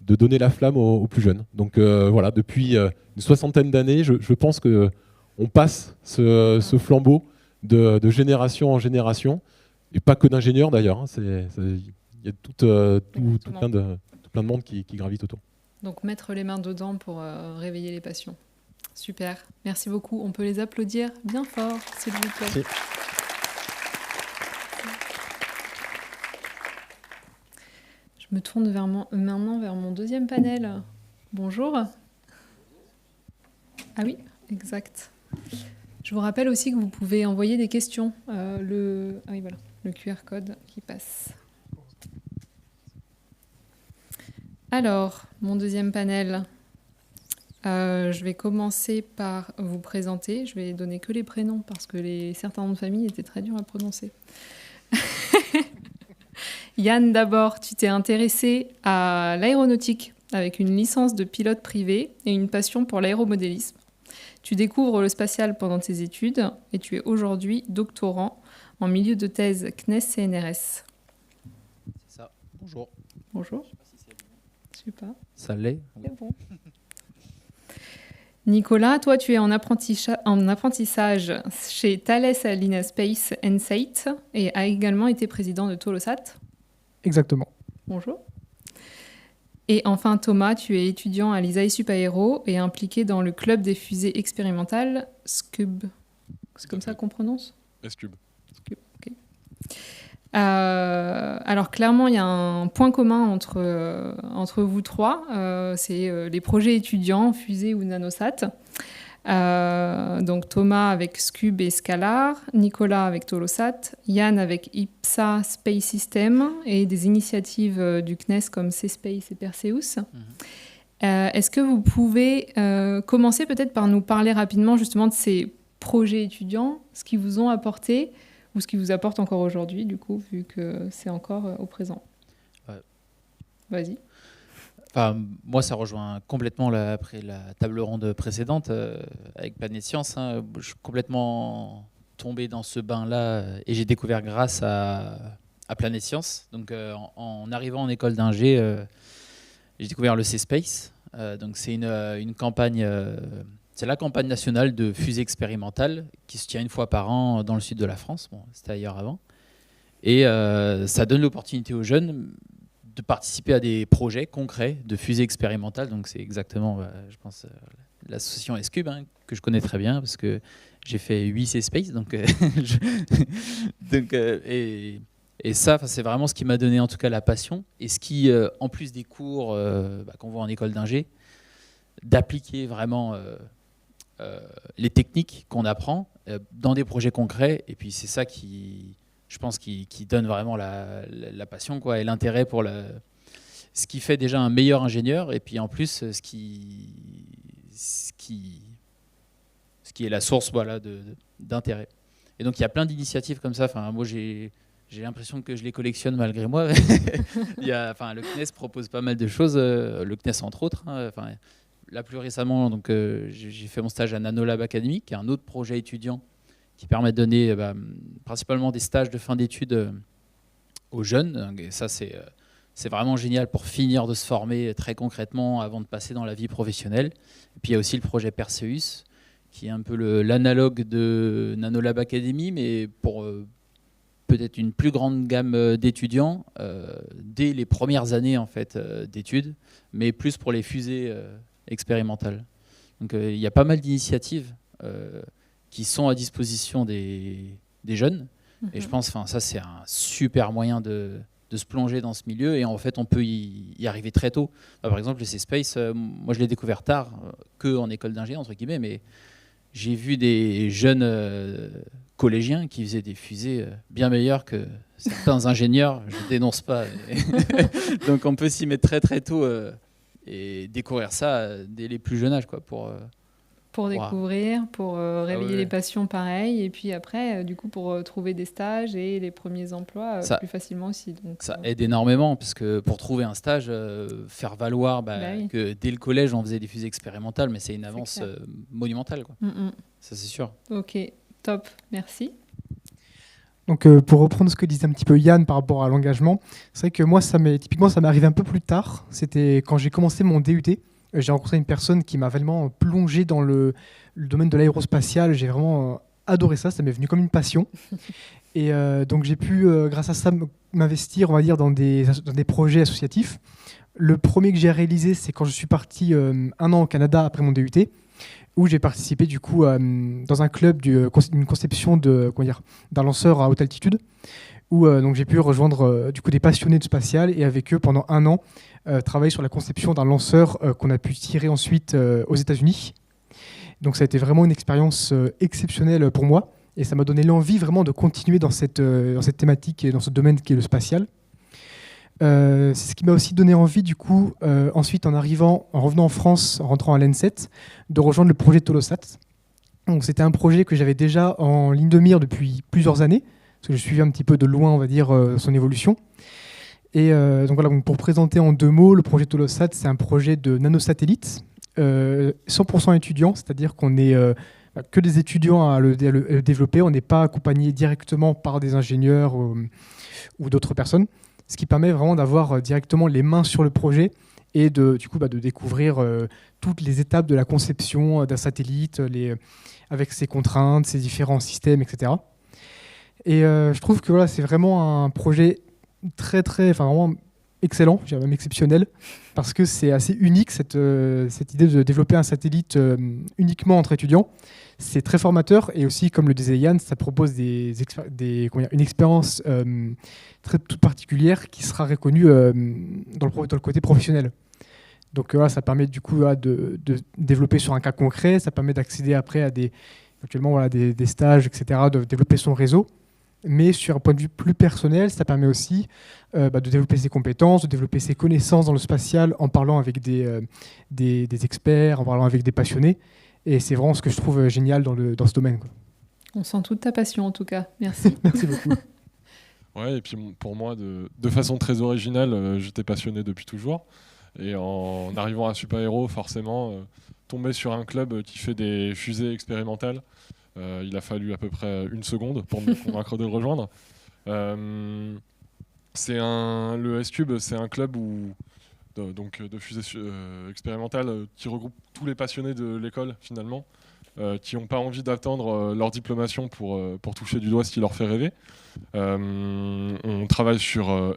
donner la flamme aux plus jeunes. Donc voilà, depuis une 60aine d'années, je pense qu'on passe ce flambeau de génération en génération. Et pas que d'ingénieurs d'ailleurs. Il y a tout plein de monde qui gravite autour. Donc mettre les mains dedans pour réveiller les passions. Super, merci beaucoup. On peut les applaudir bien fort, s'il vous plaît. Merci. Je me tourne maintenant vers mon deuxième panel. Bonjour. Ah oui, exact. Je vous rappelle aussi que vous pouvez envoyer des questions. Ah oui, voilà, le QR code qui passe. Alors, mon deuxième panel. Je vais commencer par vous présenter. Je vais donner que les prénoms parce que certains noms de famille étaient très durs à prononcer. Yann, d'abord, tu t'es intéressé à l'aéronautique avec une licence de pilote privé et une passion pour l'aéromodélisme. Tu découvres le spatial pendant tes études et tu es aujourd'hui doctorant en milieu de thèse CNES-CNRS. C'est ça. Bonjour. Bonjour. Je sais pas. Ça l'est. C'est bon. Nicolas, toi, tu es en apprentissage chez Thales Alenia Space Insight et a également été président de Tolosat. Exactement. Bonjour. Et enfin, Thomas, tu es étudiant à l'ISAE Sup Aéro et impliqué dans le club des fusées expérimentales SCUB. C'est comme ça qu'on prononce ? SCUB. SCUB, ok. Alors clairement, il y a un point commun entre vous trois, c'est les projets étudiants, fusées ou nanosat. Donc Thomas avec Scube et Scalar, Nicolas avec Tolosat, Yann avec IPSA Space System et des initiatives du CNES comme C-Space et Perseus. Est-ce que vous pouvez commencer peut-être par nous parler rapidement justement de ces projets étudiants, ce qu'ils vous ont apporté ou ce qui vous apporte encore aujourd'hui, du coup, vu que c'est encore au présent. Ouais. Vas-y. Enfin, moi, ça rejoint complètement après la table ronde précédente avec Planète Science. Hein, je suis complètement tombé dans ce bain-là et j'ai découvert grâce à Planète Science. Donc, en arrivant en école d'ingé, j'ai découvert le C-Space. Donc, c'est une campagne... c'est la campagne nationale de fusée expérimentale qui se tient une fois par an dans le sud de la France. Bon, c'était ailleurs avant. Et ça donne l'opportunité aux jeunes de participer à des projets concrets de fusée expérimentale. Donc c'est exactement, je pense, l'association SCUB, hein, que je connais très bien parce que j'ai fait 8 C-Space. Et ça, c'est vraiment ce qui m'a donné en tout cas la passion. Et ce qui, en plus des cours qu'on voit en école d'ingé, d'appliquer vraiment... les techniques qu'on apprend dans des projets concrets, et puis c'est ça qui, je pense, qui donne vraiment la passion, quoi, et l'intérêt pour ce qui fait déjà un meilleur ingénieur, et puis en plus ce qui est la source, voilà, d'intérêt. Et donc il y a plein d'initiatives comme ça. Enfin, moi j'ai l'impression que je les collectionne malgré moi. Le CNES propose pas mal de choses, le CNES entre autres. Hein, là, plus récemment, donc, j'ai fait mon stage à Nanolab Academy, qui est un autre projet étudiant qui permet de donner principalement des stages de fin d'études aux jeunes. Et ça, c'est vraiment génial pour finir de se former très concrètement avant de passer dans la vie professionnelle. Et puis, il y a aussi le projet Perseus, qui est un peu l'analogue de Nanolab Academy, mais pour peut-être une plus grande gamme d'étudiants dès les premières années en fait, d'études, mais plus pour les fusées expérimentales. Donc il y a pas mal d'initiatives qui sont à disposition des jeunes. Et je pense ça c'est un super moyen de se plonger dans ce milieu. Et en fait, on peut y arriver très tôt. Par exemple, le C-Space, moi je l'ai découvert tard, que en école d'ingé, entre guillemets, mais j'ai vu des jeunes collégiens qui faisaient des fusées bien meilleures que certains ingénieurs. Je ne dénonce pas. Donc on peut s'y mettre très très tôt et découvrir ça dès les plus jeunes âges, quoi, pour Pour découvrir, pour réveiller ouais. les passions, pareil. Et puis après, du coup, pour trouver des stages et les premiers emplois plus facilement aussi. Donc, ça aide énormément, parce que pour trouver un stage, faire valoir oui. que dès le collège, on faisait des fusées expérimentales, mais c'est une avance monumentale, quoi. Ça, c'est sûr. Ok, top, merci. Donc, pour reprendre ce que disait un petit peu Yann par rapport à l'engagement, c'est vrai que moi, typiquement, ça m'est arrivé un peu plus tard. C'était quand j'ai commencé mon DUT. J'ai rencontré une personne qui m'a vraiment plongé dans le domaine de l'aérospatial. J'ai vraiment adoré ça. Ça m'est venu comme une passion. Et donc, j'ai pu, grâce à ça, m'investir, on va dire, dans des projets associatifs. Le premier que j'ai réalisé, c'est quand je suis parti 1 an au Canada après mon DUT, où j'ai participé du coup dans un club d'une conception d'un lanceur à haute altitude, où donc j'ai pu rejoindre du coup des passionnés de spatial et avec eux pendant 1 an travailler sur la conception d'un lanceur qu'on a pu tirer ensuite aux États-Unis. Donc ça a été vraiment une expérience exceptionnelle pour moi et ça m'a donné l'envie vraiment de continuer dans cette thématique et dans ce domaine qui est le spatial. C'est ce qui m'a aussi donné envie, du coup, ensuite en revenant en France, en rentrant à l'ENSET, de rejoindre le projet Tolosat. Donc, c'était un projet que j'avais déjà en ligne de mire depuis plusieurs années, parce que je suivais un petit peu de loin, on va dire, son évolution. Et donc voilà, pour présenter en 2 mots, le projet Tolosat, c'est un projet de nanosatellite, 100% étudiants, c'est-à-dire qu'on est que des étudiants à le développer, on n'est pas accompagné directement par des ingénieurs ou d'autres personnes. Ce qui permet vraiment d'avoir directement les mains sur le projet et de découvrir toutes les étapes de la conception d'un satellite, avec ses contraintes, ses différents systèmes, etc. Et je trouve que voilà, c'est vraiment un projet vraiment excellent, je dirais même exceptionnel, parce que c'est assez unique cette idée de développer un satellite uniquement entre étudiants. C'est très formateur et aussi, comme le disait Yann, ça propose une expérience toute particulière qui sera reconnue dans le côté professionnel. Donc ça permet du coup de développer sur un cas concret, ça permet d'accéder après à des stages, etc., de développer son réseau. Mais sur un point de vue plus personnel, ça permet aussi de développer ses compétences, de développer ses connaissances dans le spatial en parlant avec des experts, en parlant avec des passionnés. Et c'est vraiment ce que je trouve génial dans ce domaine, quoi. On sent toute ta passion en tout cas. Merci. Merci beaucoup. Ouais, et puis pour moi, de façon très originale, j'étais passionné depuis toujours. Et en arrivant à Super Héros, forcément, tomber sur un club qui fait des fusées expérimentales, il a fallu à peu près 1 seconde pour me convaincre de le rejoindre. Le S-Cube, c'est un club de fusées expérimentales qui regroupe tous les passionnés de l'école finalement, qui n'ont pas envie d'attendre leur diplomation pour toucher du doigt ce qui leur fait rêver. On travaille sur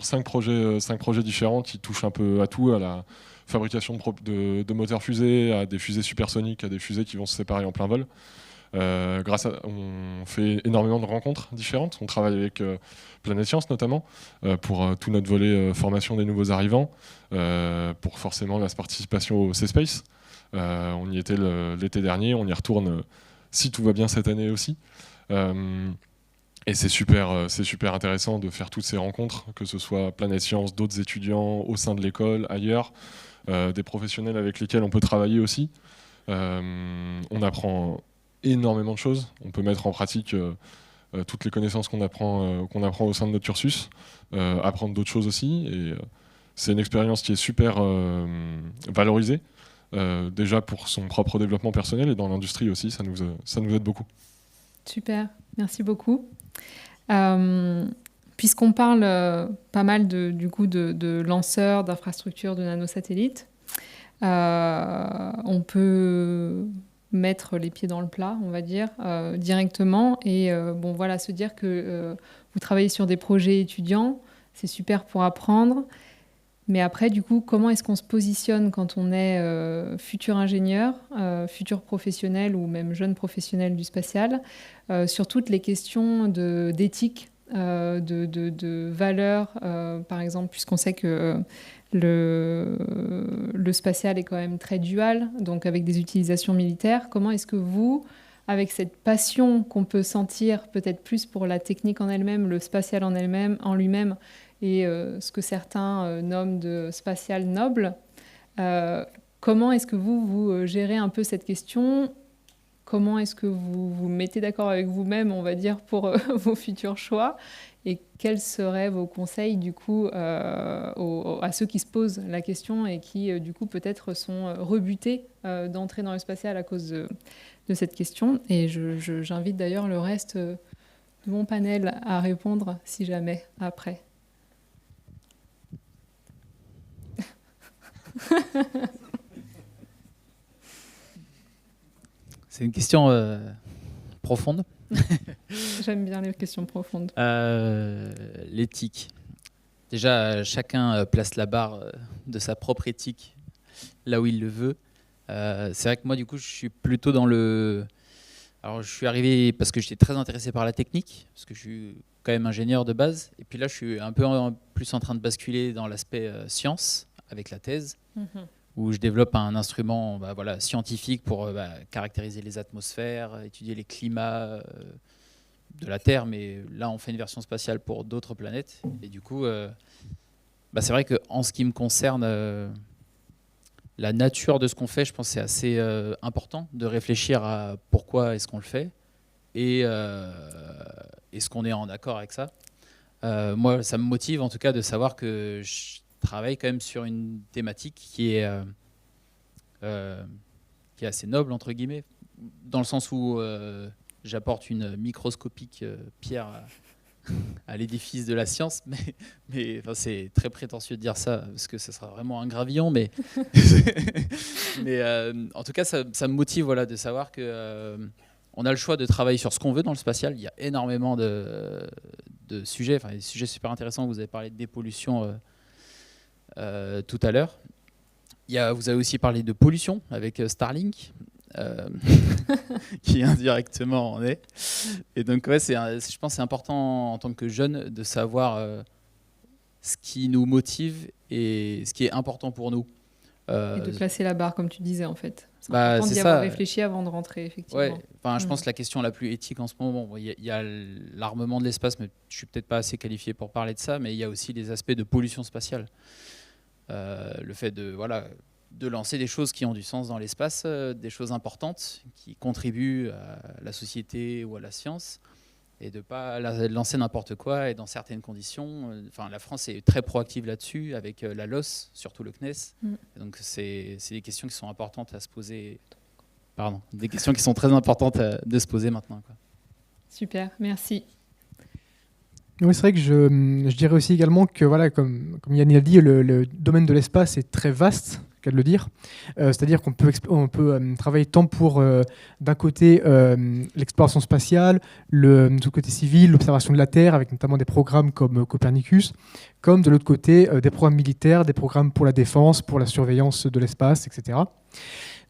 5 projets différents qui touchent un peu à tout, à la fabrication de moteurs fusées, à des fusées supersoniques, à des fusées qui vont se séparer en plein vol. On fait énormément de rencontres différentes. On travaille avec Planète Science notamment pour tout notre volet formation des nouveaux arrivants, pour forcément la participation au C-Space. On y était l'été dernier, on y retourne si tout va bien cette année aussi. Et c'est super intéressant de faire toutes ces rencontres, que ce soit Planète Science, d'autres étudiants au sein de l'école, ailleurs, des professionnels avec lesquels on peut travailler aussi. On apprend énormément de choses. On peut mettre en pratique toutes les connaissances qu'on apprend au sein de notre cursus, apprendre d'autres choses aussi. Et c'est une expérience qui est super valorisée, déjà pour son propre développement personnel et dans l'industrie aussi, ça nous aide beaucoup. Super, merci beaucoup. Puisqu'on parle pas mal de lanceurs, d'infrastructures, de nanosatellites, on peut mettre les pieds dans le plat, on va dire, directement. Et se dire que vous travaillez sur des projets étudiants, c'est super pour apprendre. Mais après, du coup, comment est-ce qu'on se positionne quand on est futur ingénieur, futur professionnel ou même jeune professionnel du spatial, sur toutes les questions d'éthique, de valeurs, par exemple, puisqu'on sait que le spatial est quand même très dual, donc avec des utilisations militaires. Comment est-ce que vous, avec cette passion qu'on peut sentir peut-être plus pour la technique en elle-même, le spatial en lui-même, et ce que certains nomment de spatial noble, comment est-ce que vous gérez un peu cette question ? Comment est-ce que vous vous mettez d'accord avec vous-même, on va dire, pour vos futurs choix ? Et quels seraient vos conseils, du coup, à ceux qui se posent la question et qui, du coup, peut-être sont rebutés d'entrer dans le spatial à cause de cette question ? Et j'invite d'ailleurs le reste de mon panel à répondre, si jamais, après. C'est une question profonde. J'aime bien les questions profondes. L'éthique. Déjà, chacun place la barre de sa propre éthique là où il le veut. C'est vrai que moi, du coup, je suis plutôt dans le... Alors, je suis arrivé parce que j'étais très intéressé par la technique, parce que je suis quand même ingénieur de base. Et puis là, je suis un peu plus en train de basculer dans l'aspect science, avec la thèse. Où je développe un instrument scientifique pour caractériser les atmosphères, étudier les climats de la Terre, mais là on fait une version spatiale pour d'autres planètes. Et du coup, c'est vrai qu'en ce qui me concerne, la nature de ce qu'on fait, je pense que c'est assez important de réfléchir à pourquoi est-ce qu'on le fait et est-ce qu'on est en accord avec ça. Moi, ça me motive en tout cas de savoir que je travaille quand même sur une thématique qui est assez noble, entre guillemets, dans le sens où j'apporte une microscopique pierre à l'édifice de la science, mais c'est très prétentieux de dire ça, parce que ce sera vraiment un gravillon, mais en tout cas, ça me motive de savoir que on a le choix de travailler sur ce qu'on veut dans le spatial. Il y a énormément de sujets, des sujets super intéressants. Vous avez parlé de dépollution tout à l'heure. Vous avez aussi parlé de pollution avec Starlink, qui indirectement en est. Et donc, je pense que c'est important en tant que jeune de savoir ce qui nous motive et ce qui est important pour nous. Et de placer la barre, comme tu disais, en fait. C'est Bah, important c'est d'y ça. avoir réfléchi avant de rentrer, effectivement. Ouais. Enfin, je pense que la question la plus éthique en ce moment, bon, il y a l'armement de l'espace, mais je suis peut-être pas assez qualifié pour parler de ça, mais il y a aussi les aspects de pollution spatiale. Le fait de lancer des choses qui ont du sens dans l'espace, des choses importantes qui contribuent à la société ou à la science, et de ne pas lancer n'importe quoi et dans certaines conditions. Enfin, la France est très proactive là-dessus avec la LOS, surtout le CNES. Donc c'est des questions qui sont importantes à se poser. Pardon, des questions qui sont très importantes de se poser maintenant, quoi. Super, merci. Oui, c'est vrai que je dirais aussi également que, voilà, comme Yann l'a dit, le domaine de l'espace est très vaste, qu'à de le dire. C'est-à-dire qu'on peut, travailler tant pour, d'un côté, l'exploration spatiale, du côté civil, l'observation de la Terre, avec notamment des programmes comme Copernicus, comme de l'autre côté, des programmes militaires, des programmes pour la défense, pour la surveillance de l'espace, etc.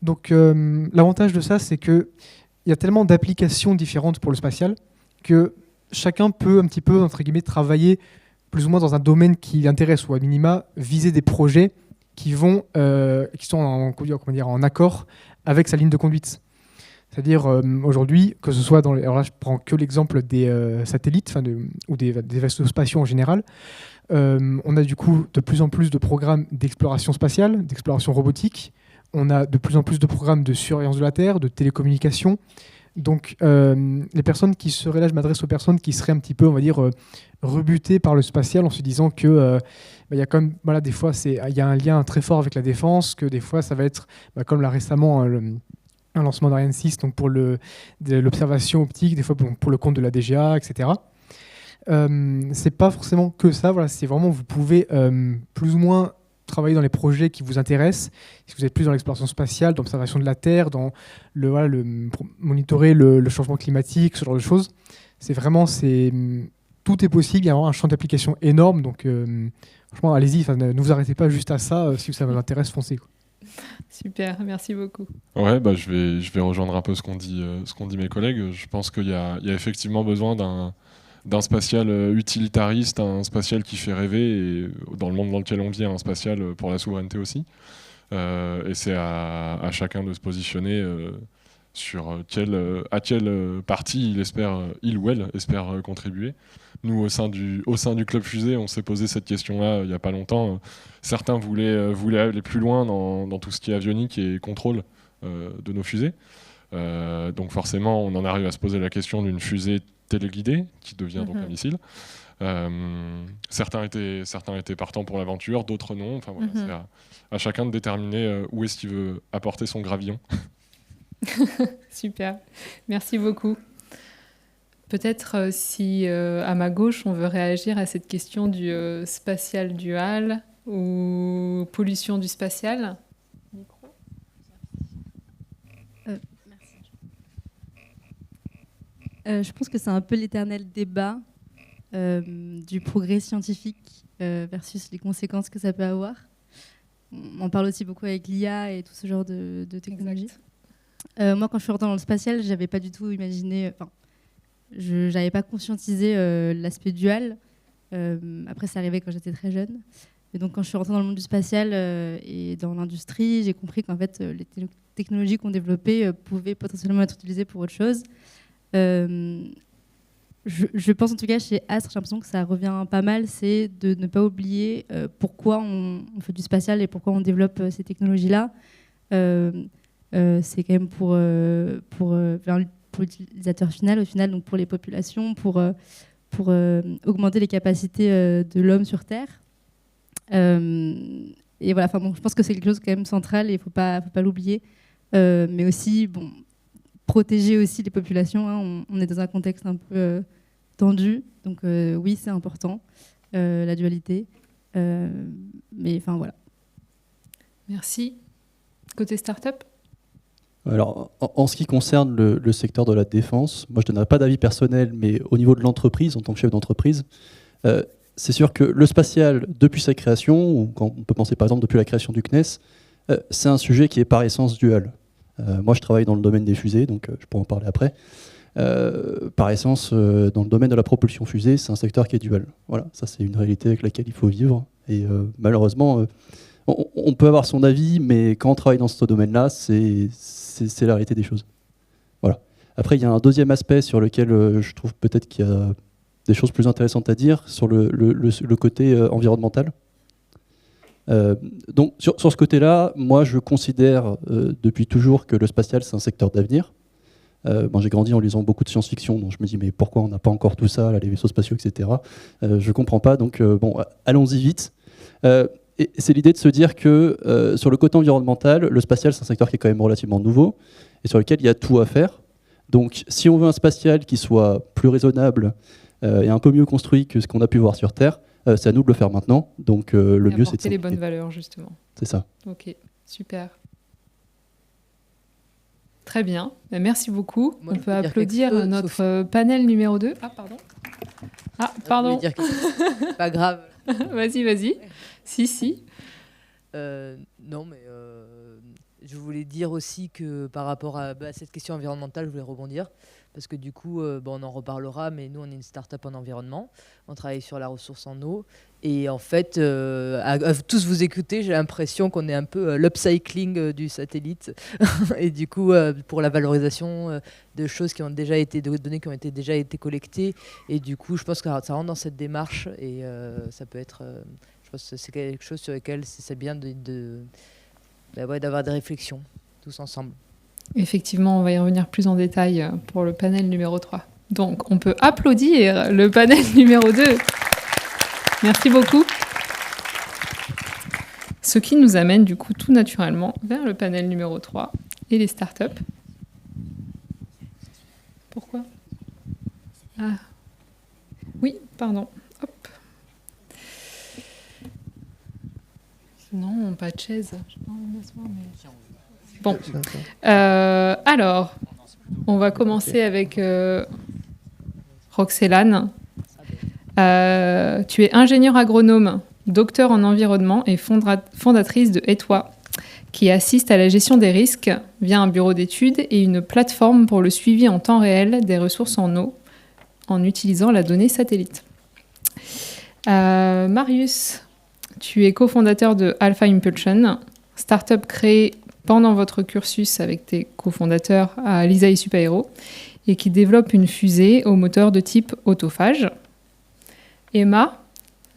Donc, l'avantage de ça, c'est qu'il y a tellement d'applications différentes pour le spatial que chacun peut un petit peu, entre guillemets, travailler plus ou moins dans un domaine qui l'intéresse, ou à minima viser des projets qui sont en accord avec sa ligne de conduite. C'est-à-dire aujourd'hui, que ce soit alors là je prends que l'exemple des satellites, ou des vaisseaux spatiaux en général, on a du coup de plus en plus de programmes d'exploration spatiale, d'exploration robotique, on a de plus en plus de programmes de surveillance de la Terre, de télécommunications. Donc, les personnes qui seraient là, je m'adresse aux personnes qui seraient un petit peu, on va dire, rebutées par le spatial en se disant que y a quand même, voilà, des fois, il y a un lien très fort avec la défense, que des fois, ça va être, comme là récemment, un lancement d'Ariane 6, donc pour l'observation optique, des fois pour le compte de la DGA, etc. C'est pas forcément que ça, voilà, c'est vraiment, vous pouvez plus ou moins travailler dans les projets qui vous intéressent. Si vous êtes plus dans l'exploration spatiale, dans l'observation de la Terre, dans monitorer le changement climatique, ce genre de choses, tout est possible. Il y a vraiment un champ d'application énorme. Donc, franchement, allez-y. Ne vous arrêtez pas juste à ça. Si ça vous intéresse, foncez, quoi. Super, merci beaucoup. Ouais, je vais rejoindre un peu ce qu'ont dit mes collègues. Je pense qu'il y a effectivement besoin d'un spatial utilitariste, un spatial qui fait rêver, et dans le monde dans lequel on vit, un spatial pour la souveraineté aussi. Et c'est à chacun de se positionner à quelle partie il ou elle espère contribuer. Nous, au sein du Club Fusée, on s'est posé cette question-là il n'y a pas longtemps. Certains voulaient aller plus loin dans tout ce qui est avionique et contrôle de nos fusées. Donc forcément, on en arrive à se poser la question d'une fusée téléguidée, qui devient donc un missile. Certains étaient partants pour l'aventure, d'autres non. Enfin, voilà, c'est à chacun de déterminer où est-ce qu'il veut apporter son gravillon. Super, merci beaucoup. Peut-être si à ma gauche, on veut réagir à cette question du spatial dual ou pollution du spatial. Je pense que c'est un peu l'éternel débat du progrès scientifique versus les conséquences que ça peut avoir. On en parle aussi beaucoup avec l'IA et tout ce genre de technologie. Moi, quand je suis rentrée dans le spatial, j'avais pas du tout imaginé... je n'avais pas conscientisé l'aspect dual. Après, c'est arrivé quand j'étais très jeune. Et donc, quand je suis rentrée dans le monde du spatial et dans l'industrie, j'ai compris qu'en fait, les technologies qu'on développait pouvaient potentiellement être utilisées pour autre chose. Je pense en tout cas chez Astre, j'ai l'impression que ça revient pas mal, c'est de ne pas oublier pourquoi on fait du spatial et pourquoi on développe ces technologies-là. C'est quand même pour l'utilisateur final, au final, donc pour les populations, pour augmenter les capacités de l'homme sur Terre. Et voilà, bon, je pense que c'est quelque chose quand même central et il ne faut pas l'oublier. Mais aussi, bon, protéger aussi les populations. Hein, on est dans un contexte un peu tendu, donc oui, c'est important, la dualité. Mais enfin, voilà. Merci. Côté start-up ? Alors, en ce qui concerne le secteur de la défense, moi je ne donnerai pas d'avis personnel, mais au niveau de l'entreprise, en tant que chef d'entreprise, c'est sûr que le spatial, depuis sa création, ou quand on peut penser par exemple depuis la création du CNES, c'est un sujet qui est par essence dual. Moi je travaille dans le domaine des fusées, donc je pourrais en parler après. Par essence, dans le domaine de la propulsion fusée, c'est un secteur qui est dual. Voilà, ça c'est une réalité avec laquelle il faut vivre. Et malheureusement, on peut avoir son avis, mais quand on travaille dans ce domaine-là, c'est la réalité des choses. Voilà. Après, il y a un deuxième aspect sur lequel je trouve peut-être qu'il y a des choses plus intéressantes à dire, sur le côté environnemental. Donc, sur ce côté-là, moi, je considère depuis toujours que le spatial, c'est un secteur d'avenir. J'ai grandi en lisant beaucoup de science-fiction, donc je me dis, mais pourquoi on n'a pas encore tout ça, là, les vaisseaux spatiaux, etc. Je ne comprends pas, donc allons-y vite. Et c'est l'idée de se dire que sur le côté environnemental, le spatial, c'est un secteur qui est quand même relativement nouveau et sur lequel il y a tout à faire. Donc, si on veut un spatial qui soit plus raisonnable et un peu mieux construit que ce qu'on a pu voir sur Terre, c'est à nous de le faire maintenant. Donc, le mieux, c'est de apporter les bonnes valeurs, justement. C'est ça. Ok, super. Très bien. Merci beaucoup. Moi, on peut applaudir notre panel numéro 2. Ah, pardon. Ah, pardon. Pas grave. Vas-y. Si. Non, mais je voulais dire aussi que par rapport à cette question environnementale, je voulais rebondir. Parce que du coup, on en reparlera, mais nous, on est une start-up en environnement. On travaille sur la ressource en eau. Et en fait, à tous vous écouter, j'ai l'impression qu'on est un peu l'upcycling du satellite. Et du coup, pour la valorisation de choses qui ont déjà été, de données qui ont déjà été collectées. Et du coup, je pense que ça rentre dans cette démarche. Et ça peut être... je pense que c'est quelque chose sur lequel c'est bien d'avoir des réflexions, tous ensemble. Effectivement, on va y revenir plus en détail pour le panel numéro 3. Donc, on peut applaudir le panel numéro 2. Merci beaucoup. Ce qui nous amène du coup tout naturellement vers le panel numéro 3 et les startups. Pourquoi ? Ah. Oui, pardon. Hop. Non, pas de chaise. J'ai pas envie de m'asseoir, mais... Bon, alors, on va commencer avec Roxelane. Tu es ingénieure agronome, docteur en environnement et fondatrice de ETOI, qui assiste à la gestion des risques via un bureau d'études et une plateforme pour le suivi en temps réel des ressources en eau en utilisant la donnée satellite. Marius, tu es cofondateur de Alpha Impulsion, start-up créée pendant votre cursus avec tes cofondateurs à l'ISA et Supaéro et qui développe une fusée au moteur de type autophage. Emma,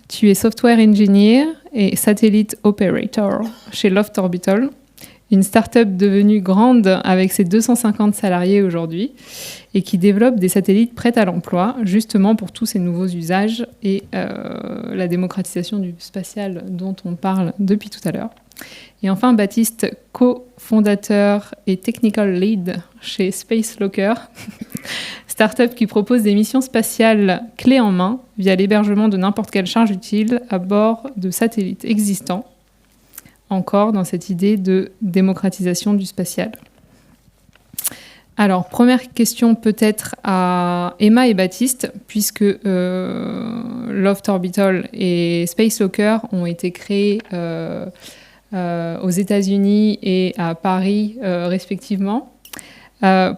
tu es software engineer et satellite operator chez Loft Orbital, une start-up devenue grande avec ses 250 salariés aujourd'hui et qui développe des satellites prêts à l'emploi, justement pour tous ces nouveaux usages et la démocratisation du spatial dont on parle depuis tout à l'heure. Et enfin, Baptiste, cofondateur et technical lead chez Space Locker, start-up qui propose des missions spatiales clés en main via l'hébergement de n'importe quelle charge utile à bord de satellites existants, encore dans cette idée de démocratisation du spatial. Alors, première question peut-être à Emma et Baptiste, puisque Loft Orbital et Space Locker ont été créés aux États-Unis et à Paris respectivement.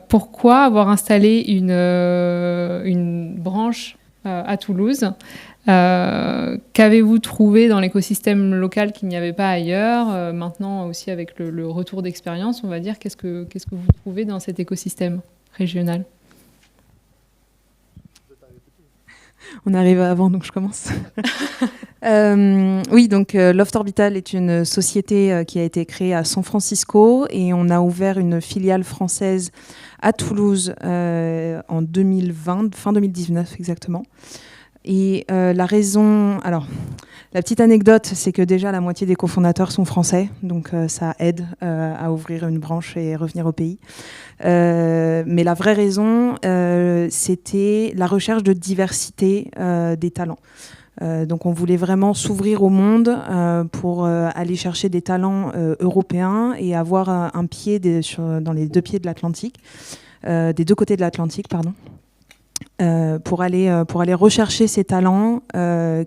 Pourquoi avoir installé une branche à Toulouse ? Qu'avez-vous trouvé dans l'écosystème local qu'il n'y avait pas ailleurs ? Maintenant aussi avec le retour d'expérience, on va dire, qu'est-ce que vous trouvez dans cet écosystème régional ? On arrive avant, donc je commence. Oui, donc Loft Orbital est une société qui a été créée à San Francisco et on a ouvert une filiale française à Toulouse en 2020, fin 2019 exactement. Et la raison... Alors, la petite anecdote, c'est que déjà la moitié des cofondateurs sont français, donc ça aide à ouvrir une branche et revenir au pays. Mais la vraie raison, c'était la recherche de diversité des talents. Donc on voulait vraiment s'ouvrir au monde pour aller chercher des talents européens et avoir un pied dans les deux pieds de l'Atlantique, des deux côtés de l'Atlantique, pardon. Pour aller rechercher ces talents,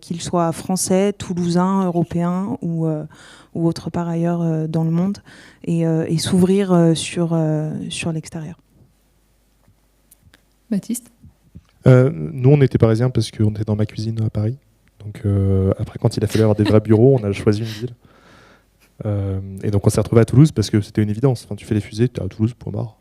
qu'ils soient français, toulousains, européens ou autre part ailleurs dans le monde, et s'ouvrir sur l'extérieur. Baptiste ? Nous, on était parisiens parce qu'on était dans ma cuisine à Paris. Donc après, quand il a fallu avoir des vrais bureaux, on a choisi une ville. Et donc on s'est retrouvé à Toulouse parce que c'était une évidence. Enfin, tu fais les fusées, tu es à Toulouse, point barre.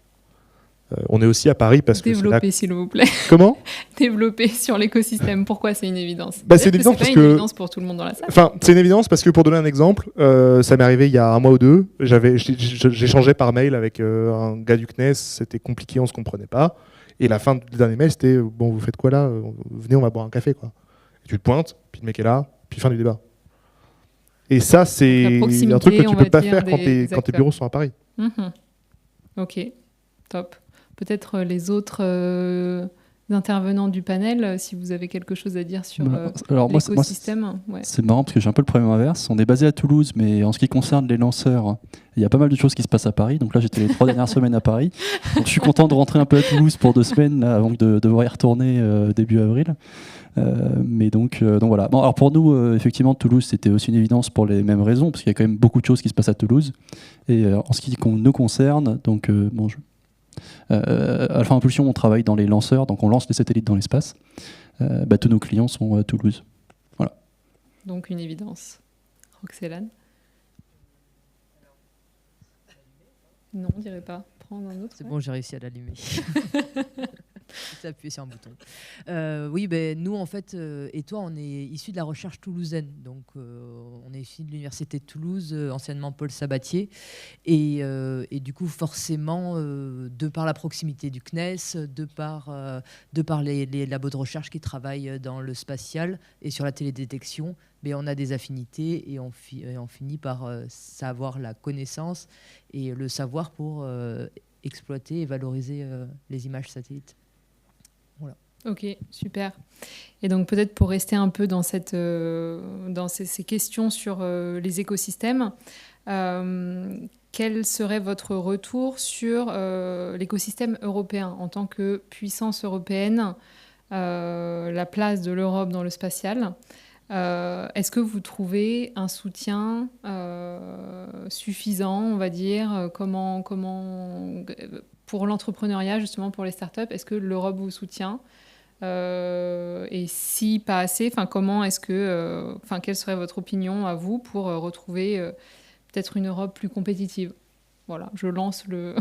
On est aussi à Paris parce que développer, s'il vous plaît. Comment ? Développer sur l'écosystème. Pourquoi c'est une évidence ? C'est une évidence parce que... C'est pas une évidence pour tout le monde dans la salle. Enfin, c'est une évidence parce que, pour donner un exemple, ça m'est arrivé il y a un mois ou deux. J'échangeais par mail avec un gars du CNES. C'était compliqué, on se comprenait pas. Et la fin du dernier mail, c'était bon, vous faites quoi là ? Venez, on va boire un café, quoi. Et tu te pointes, puis le mec est là, puis fin du débat. Et ça, c'est un truc que tu peux pas faire quand tes bureaux sont à Paris. Ok, top. Peut-être les autres intervenants du panel, si vous avez quelque chose à dire sur l'écosystème. C'est marrant parce que j'ai un peu le problème inverse. On est basé à Toulouse, mais en ce qui concerne les lanceurs, il y a pas mal de choses qui se passent à Paris. Donc là, j'étais les 3 dernières semaines à Paris. Donc je suis content de rentrer un peu à Toulouse pour 2 semaines là, avant de devoir y retourner début avril. Mais donc voilà. Bon, alors pour nous, effectivement, Toulouse, c'était aussi une évidence pour les mêmes raisons, parce qu'il y a quand même beaucoup de choses qui se passent à Toulouse. Et en ce qui nous concerne, donc Alpha Impulsion, on travaille dans les lanceurs, donc on lance les satellites dans l'espace. Tous nos clients sont à Toulouse. Voilà. Donc une évidence. Roxelane ? Non, on dirait pas. Prendre un autre. C'est bon, j'ai réussi à l'allumer. J'ai appuyé sur un bouton. Oui, nous, en fait, et toi, on est issus de la recherche toulousaine. Donc, on est issus de l'Université de Toulouse, anciennement Paul Sabatier. Et du coup, forcément, de par la proximité du CNES, de par les labos de recherche qui travaillent dans le spatial et sur la télédétection, on a des affinités et on finit par savoir la connaissance et le savoir pour exploiter et valoriser les images satellites. Voilà. Ok, super. Et donc peut-être pour rester un peu dans ces questions sur les écosystèmes, quel serait votre retour sur l'écosystème européen en tant que puissance européenne, la place de l'Europe dans le spatial ? Est-ce que vous trouvez un soutien suffisant, on va dire, comment pour l'entrepreneuriat, justement pour les startups, est-ce que l'Europe vous soutient ? Et si pas assez, comment est-ce que, quelle serait votre opinion à vous pour retrouver peut-être une Europe plus compétitive ? Voilà, je lance le...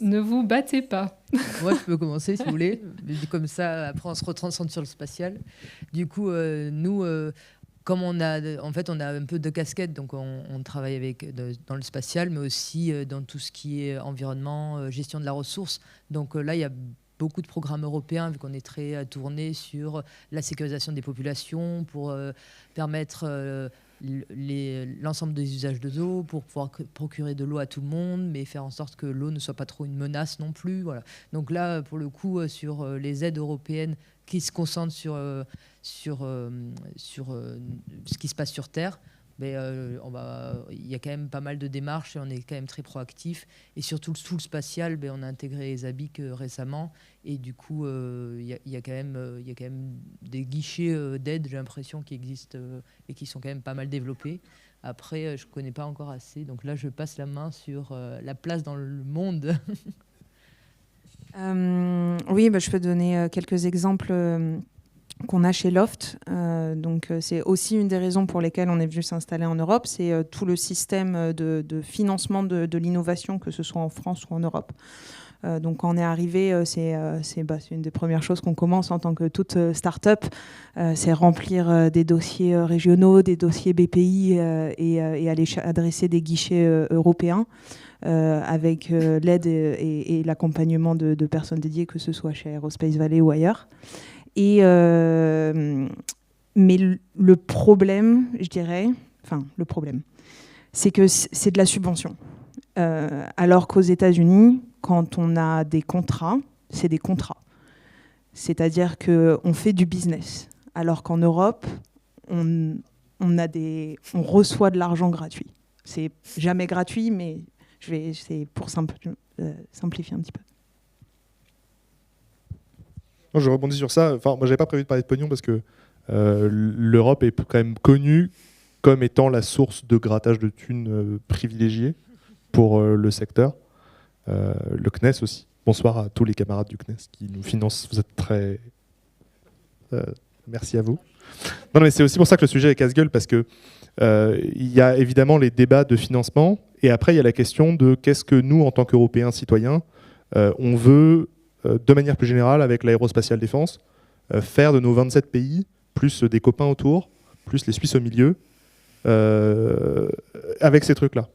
Ne vous battez pas. Moi, je peux commencer si vous voulez. Comme ça, après, on se retranscende sur le spatial. Du coup, nous, comme on a un peu de casquette, donc on travaille dans le spatial, mais aussi dans tout ce qui est environnement, gestion de la ressource. Donc là, il y a beaucoup de programmes européens, vu qu'on est très tourné sur la sécurisation des populations, pour permettre l'ensemble des usages de l'eau, pour pouvoir procurer de l'eau à tout le monde, mais faire en sorte que l'eau ne soit pas trop une menace non plus. Voilà. Donc là, pour le coup, sur les aides européennes qui se concentrent sur ce qui se passe sur Terre, mais il y a quand même pas mal de démarches et on est quand même très proactif. Et surtout sous le spatial, on a intégré ESABIC récemment et du coup il y a quand même des guichets d'aide, j'ai l'impression, qui existent et qui sont quand même pas mal développés. Après, je connais pas encore assez, donc là je passe la main sur la place dans le monde. Oui, je peux donner quelques exemples qu'on a chez Loft. Donc, c'est aussi une des raisons pour lesquelles on est venu s'installer en Europe. C'est tout le système de financement de l'innovation, que ce soit en France ou en Europe. Donc, quand on est arrivé, c'est une des premières choses qu'on commence en tant que toute start-up. C'est remplir des dossiers régionaux, des dossiers BPI et aller adresser des guichets européens. Avec l'aide et l'accompagnement de personnes dédiées, que ce soit chez Aerospace Valley ou ailleurs. Mais le problème, je dirais, c'est que c'est de la subvention. Alors qu'aux États-Unis, quand on a des contrats, c'est des contrats. C'est-à-dire qu'on fait du business. Alors qu'en Europe, on reçoit de l'argent gratuit. C'est jamais gratuit, mais c'est pour simplifier un petit peu. Non, je rebondis sur ça. Enfin, moi, j'avais pas prévu de parler de pognon parce que l'Europe est quand même connue comme étant la source de grattage de thunes privilégiée pour le secteur. Le CNES aussi. Bonsoir à tous les camarades du CNES qui nous financent. Vous êtes très... merci à vous. Non, mais c'est aussi pour ça que le sujet est casse-gueule, parce que il y a évidemment les débats de financement, et après il y a la question de qu'est-ce que nous, en tant qu'Européens citoyens, on veut, de manière plus générale, avec l'aérospatiale défense, faire de nos 27 pays, plus des copains autour, plus les Suisses au milieu, avec ces trucs-là.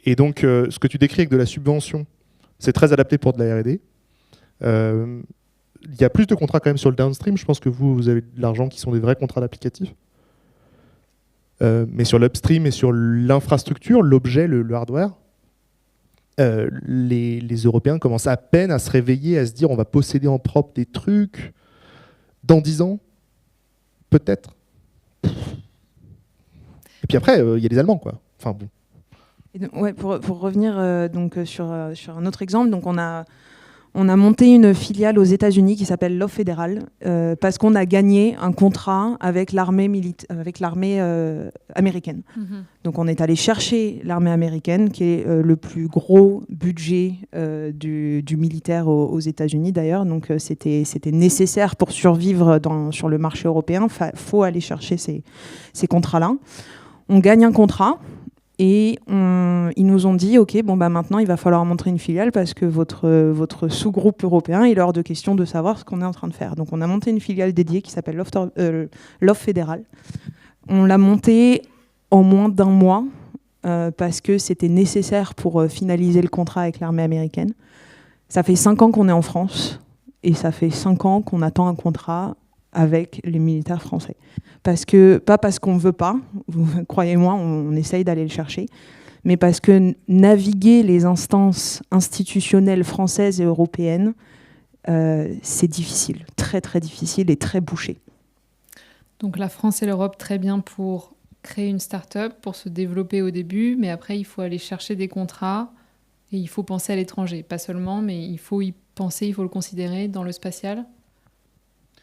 Et donc, ce que tu décris avec de la subvention, c'est très adapté pour de la R&D. Il y a plus de contrats quand même sur le downstream. Je pense que vous avez de l'argent qui sont des vrais contrats d'applicatifs. Mais sur l'upstream et sur l'infrastructure, l'objet, le hardware, les Européens commencent à peine à se réveiller, à se dire on va posséder en propre des trucs dans 10 ans, peut-être. Et puis après, il y a les Allemands, quoi. Enfin bon. Et donc, ouais, pour revenir donc, sur un autre exemple, donc on a monté une filiale aux États-Unis qui s'appelle Loft Fédéral parce qu'on a gagné un contrat avec l'armée américaine. Mm-hmm. Donc on est allé chercher l'armée américaine, qui est le plus gros budget du militaire aux États-Unis d'ailleurs. Donc c'était nécessaire pour survivre sur le marché européen. Faut aller chercher ces contrats-là. On gagne un contrat. Et ils nous ont dit, OK, maintenant, il va falloir montrer une filiale parce que votre sous-groupe européen, il est hors de question de savoir ce qu'on est en train de faire. Donc, on a monté une filiale dédiée qui s'appelle Loft Fédéral. On l'a montée en moins d'un mois parce que c'était nécessaire pour finaliser le contrat avec l'armée américaine. Ça fait 5 ans qu'on est en France et ça fait 5 ans qu'on attend un contrat avec les militaires français. Pas parce qu'on ne veut pas, croyez-moi, on essaye d'aller le chercher, mais parce que naviguer les instances institutionnelles françaises et européennes, c'est difficile, très très difficile et très bouché. Donc la France et l'Europe, très bien pour créer une start-up, pour se développer au début, mais après il faut aller chercher des contrats et il faut penser à l'étranger. Pas seulement, mais il faut y penser, il faut le considérer dans le spatial.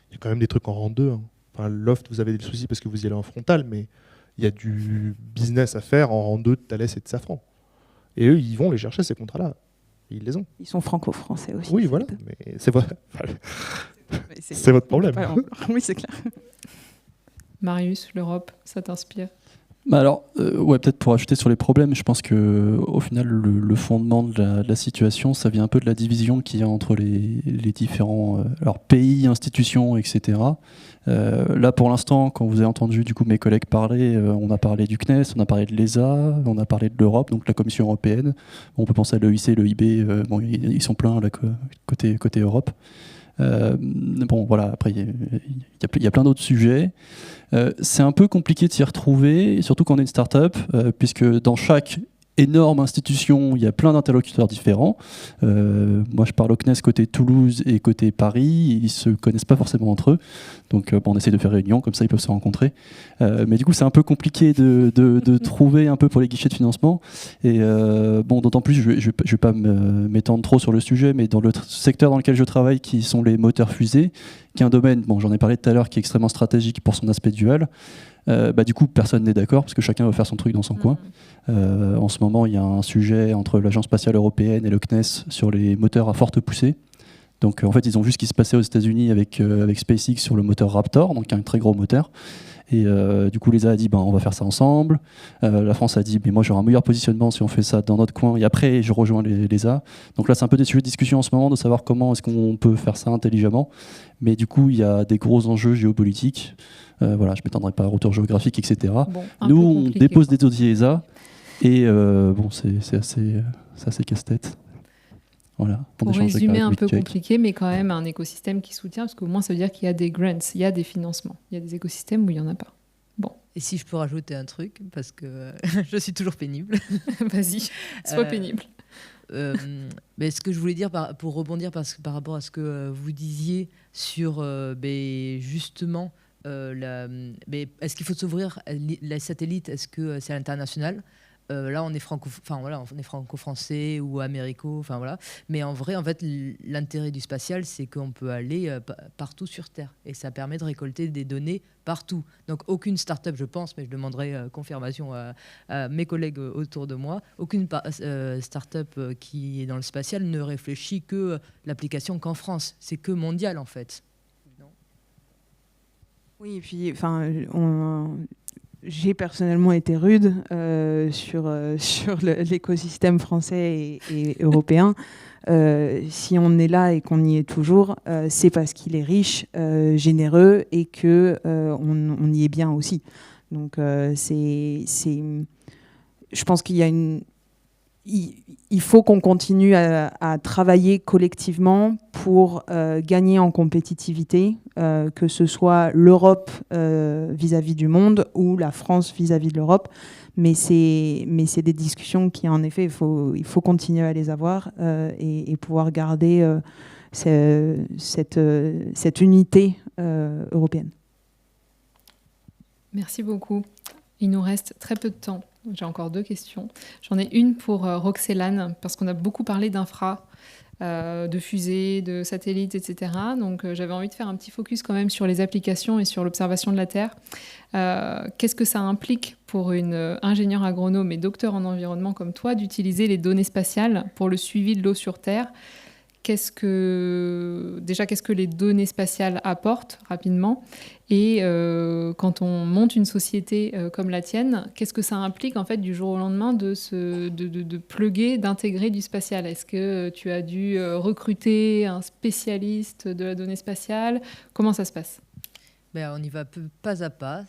Il y a quand même des trucs en rang 2. Hein. Enfin, Loft, vous avez des soucis parce que vous y allez en frontal, mais il y a du business à faire en rang 2 de Thales et de Safran. Et eux, ils vont les chercher, ces contrats-là. Et ils les ont. Ils sont franco-français aussi. Oui, voilà. Mais c'est vrai. C'est votre problème. Oui, c'est clair. Marius, l'Europe, ça t'inspire? Alors, ouais, peut-être pour ajouter sur les problèmes, je pense que au final, le fondement de la situation, ça vient un peu de la division qu'il y a entre les différents alors, pays, institutions, etc. Là, pour l'instant, quand vous avez entendu du coup mes collègues parler, on a parlé du CNES, on a parlé de l'ESA, on a parlé de l'Europe, donc la Commission européenne. On peut penser à l'EIC, l'EIB, bon, ils sont pleins là, côté Europe. Bon, voilà, après, il y a plein d'autres sujets. C'est un peu compliqué de s'y retrouver, surtout quand on est une start-up, puisque dans chaque énorme institution, il y a plein d'interlocuteurs différents. Moi, je parle au CNES côté Toulouse et côté Paris. Ils ne se connaissent pas forcément entre eux. Donc, bon, on essaie de faire réunion, comme ça, ils peuvent se rencontrer. Mais du coup, c'est un peu compliqué de trouver un peu pour les guichets de financement. Et bon, d'autant plus, je ne vais pas m'étendre trop sur le sujet, mais dans le secteur dans lequel je travaille, qui sont les moteurs fusées, qui est un domaine, bon, j'en ai parlé tout à l'heure, qui est extrêmement stratégique pour son aspect dual. Du coup, personne n'est d'accord parce que chacun veut faire son truc dans son coin. En ce moment, il y a un sujet entre l'Agence spatiale européenne et le CNES sur les moteurs à forte poussée. Donc, en fait, ils ont vu ce qui se passait aux États-Unis avec SpaceX sur le moteur Raptor, donc un très gros moteur. Et du coup, l'ESA a dit on va faire ça ensemble. La France a dit mais moi j'aurai un meilleur positionnement si on fait ça dans notre coin. Et après, je rejoins l'ESA. Donc là, c'est un peu des sujets de discussion en ce moment de savoir comment est-ce qu'on peut faire ça intelligemment. Mais du coup, il y a des gros enjeux géopolitiques. Voilà, je ne m'étendrai pas à retour géographique, etc. Bon, nous, on dépose des dossiers ESA. Et bon, c'est assez casse-tête. Voilà, pour résumer, un peu compliqué, mais quand même un écosystème qui soutient, parce qu'au moins ça veut dire qu'il y a des grants, il y a des financements. Il y a des écosystèmes où il n'y en a pas. Bon. Et si je peux rajouter un truc, parce que je suis toujours pénible. Vas-y, sois pénible. Mais ce que je voulais dire, pour rebondir par rapport à ce que vous disiez sur justement, est-ce qu'il faut s'ouvrir les satellites, est-ce que c'est à l'international? Là, on est franco-français ou américo, enfin voilà. Mais en vrai, en fait, l'intérêt du spatial, c'est qu'on peut aller partout sur Terre, et ça permet de récolter des données partout. Donc, aucune start-up, je pense, mais je demanderai confirmation à mes collègues autour de moi, aucune start-up qui est dans le spatial ne réfléchit que l'application qu'en France. C'est que mondial, en fait. Non ? Oui, et puis, enfin, j'ai personnellement été rude sur l'écosystème français et européen. Si on est là et qu'on y est toujours, c'est parce qu'il est riche, généreux et que on y est bien aussi. Donc je pense qu'il y a il faut qu'on continue à travailler collectivement pour gagner en compétitivité, que ce soit l'Europe vis-à-vis du monde ou la France vis-à-vis de l'Europe. Mais c'est des discussions qui, en effet, il faut continuer à les avoir et pouvoir garder cette unité européenne. Merci beaucoup. Il nous reste très peu de temps. J'ai encore 2 questions. J'en ai une pour Roxelane, parce qu'on a beaucoup parlé d'infra, de fusées, de satellites, etc. Donc j'avais envie de faire un petit focus quand même sur les applications et sur l'observation de la Terre. Qu'est-ce que ça implique pour une ingénieure agronome et docteur en environnement comme toi d'utiliser les données spatiales pour le suivi de l'eau sur Terre ? Qu'est-ce que les données spatiales apportent rapidement ? Et quand on monte une société comme la tienne, qu'est-ce que ça implique en fait du jour au lendemain de plugger, d'intégrer du spatial ? Est-ce que tu as dû recruter un spécialiste de la donnée spatiale ? Comment ça se passe ? On y va pas à pas,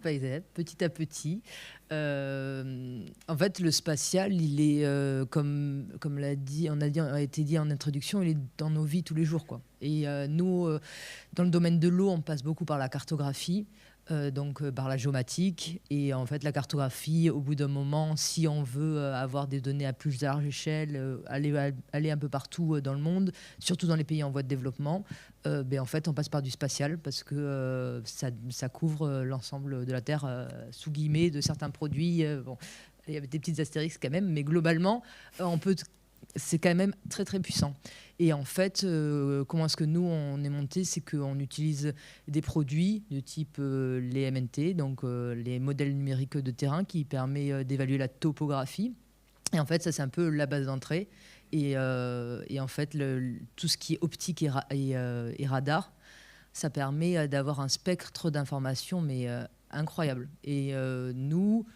petit à petit. En fait, le spatial, il est, comme a été dit en introduction, il est dans nos vies tous les jours, quoi. Et nous, dans le domaine de l'eau, on passe beaucoup par la cartographie, donc par la géomatique. Et en fait, la cartographie, au bout d'un moment, si on veut avoir des données à plus large échelle, aller un peu partout dans le monde, surtout dans les pays en voie de développement, en fait, on passe par du spatial parce que ça couvre l'ensemble de la Terre, sous guillemets, de certains produits. Bon, il y avait des petites astérix quand même, mais globalement, c'est quand même très très puissant. Et en fait, comment est-ce que nous on est monté, c'est qu'on utilise des produits de type les MNT, donc les modèles numériques de terrain, qui permet d'évaluer la topographie. Et en fait, ça c'est un peu la base d'entrée. Et en fait, tout ce qui est optique et radar, ça permet d'avoir un spectre d'informations, mais incroyable. Et nous,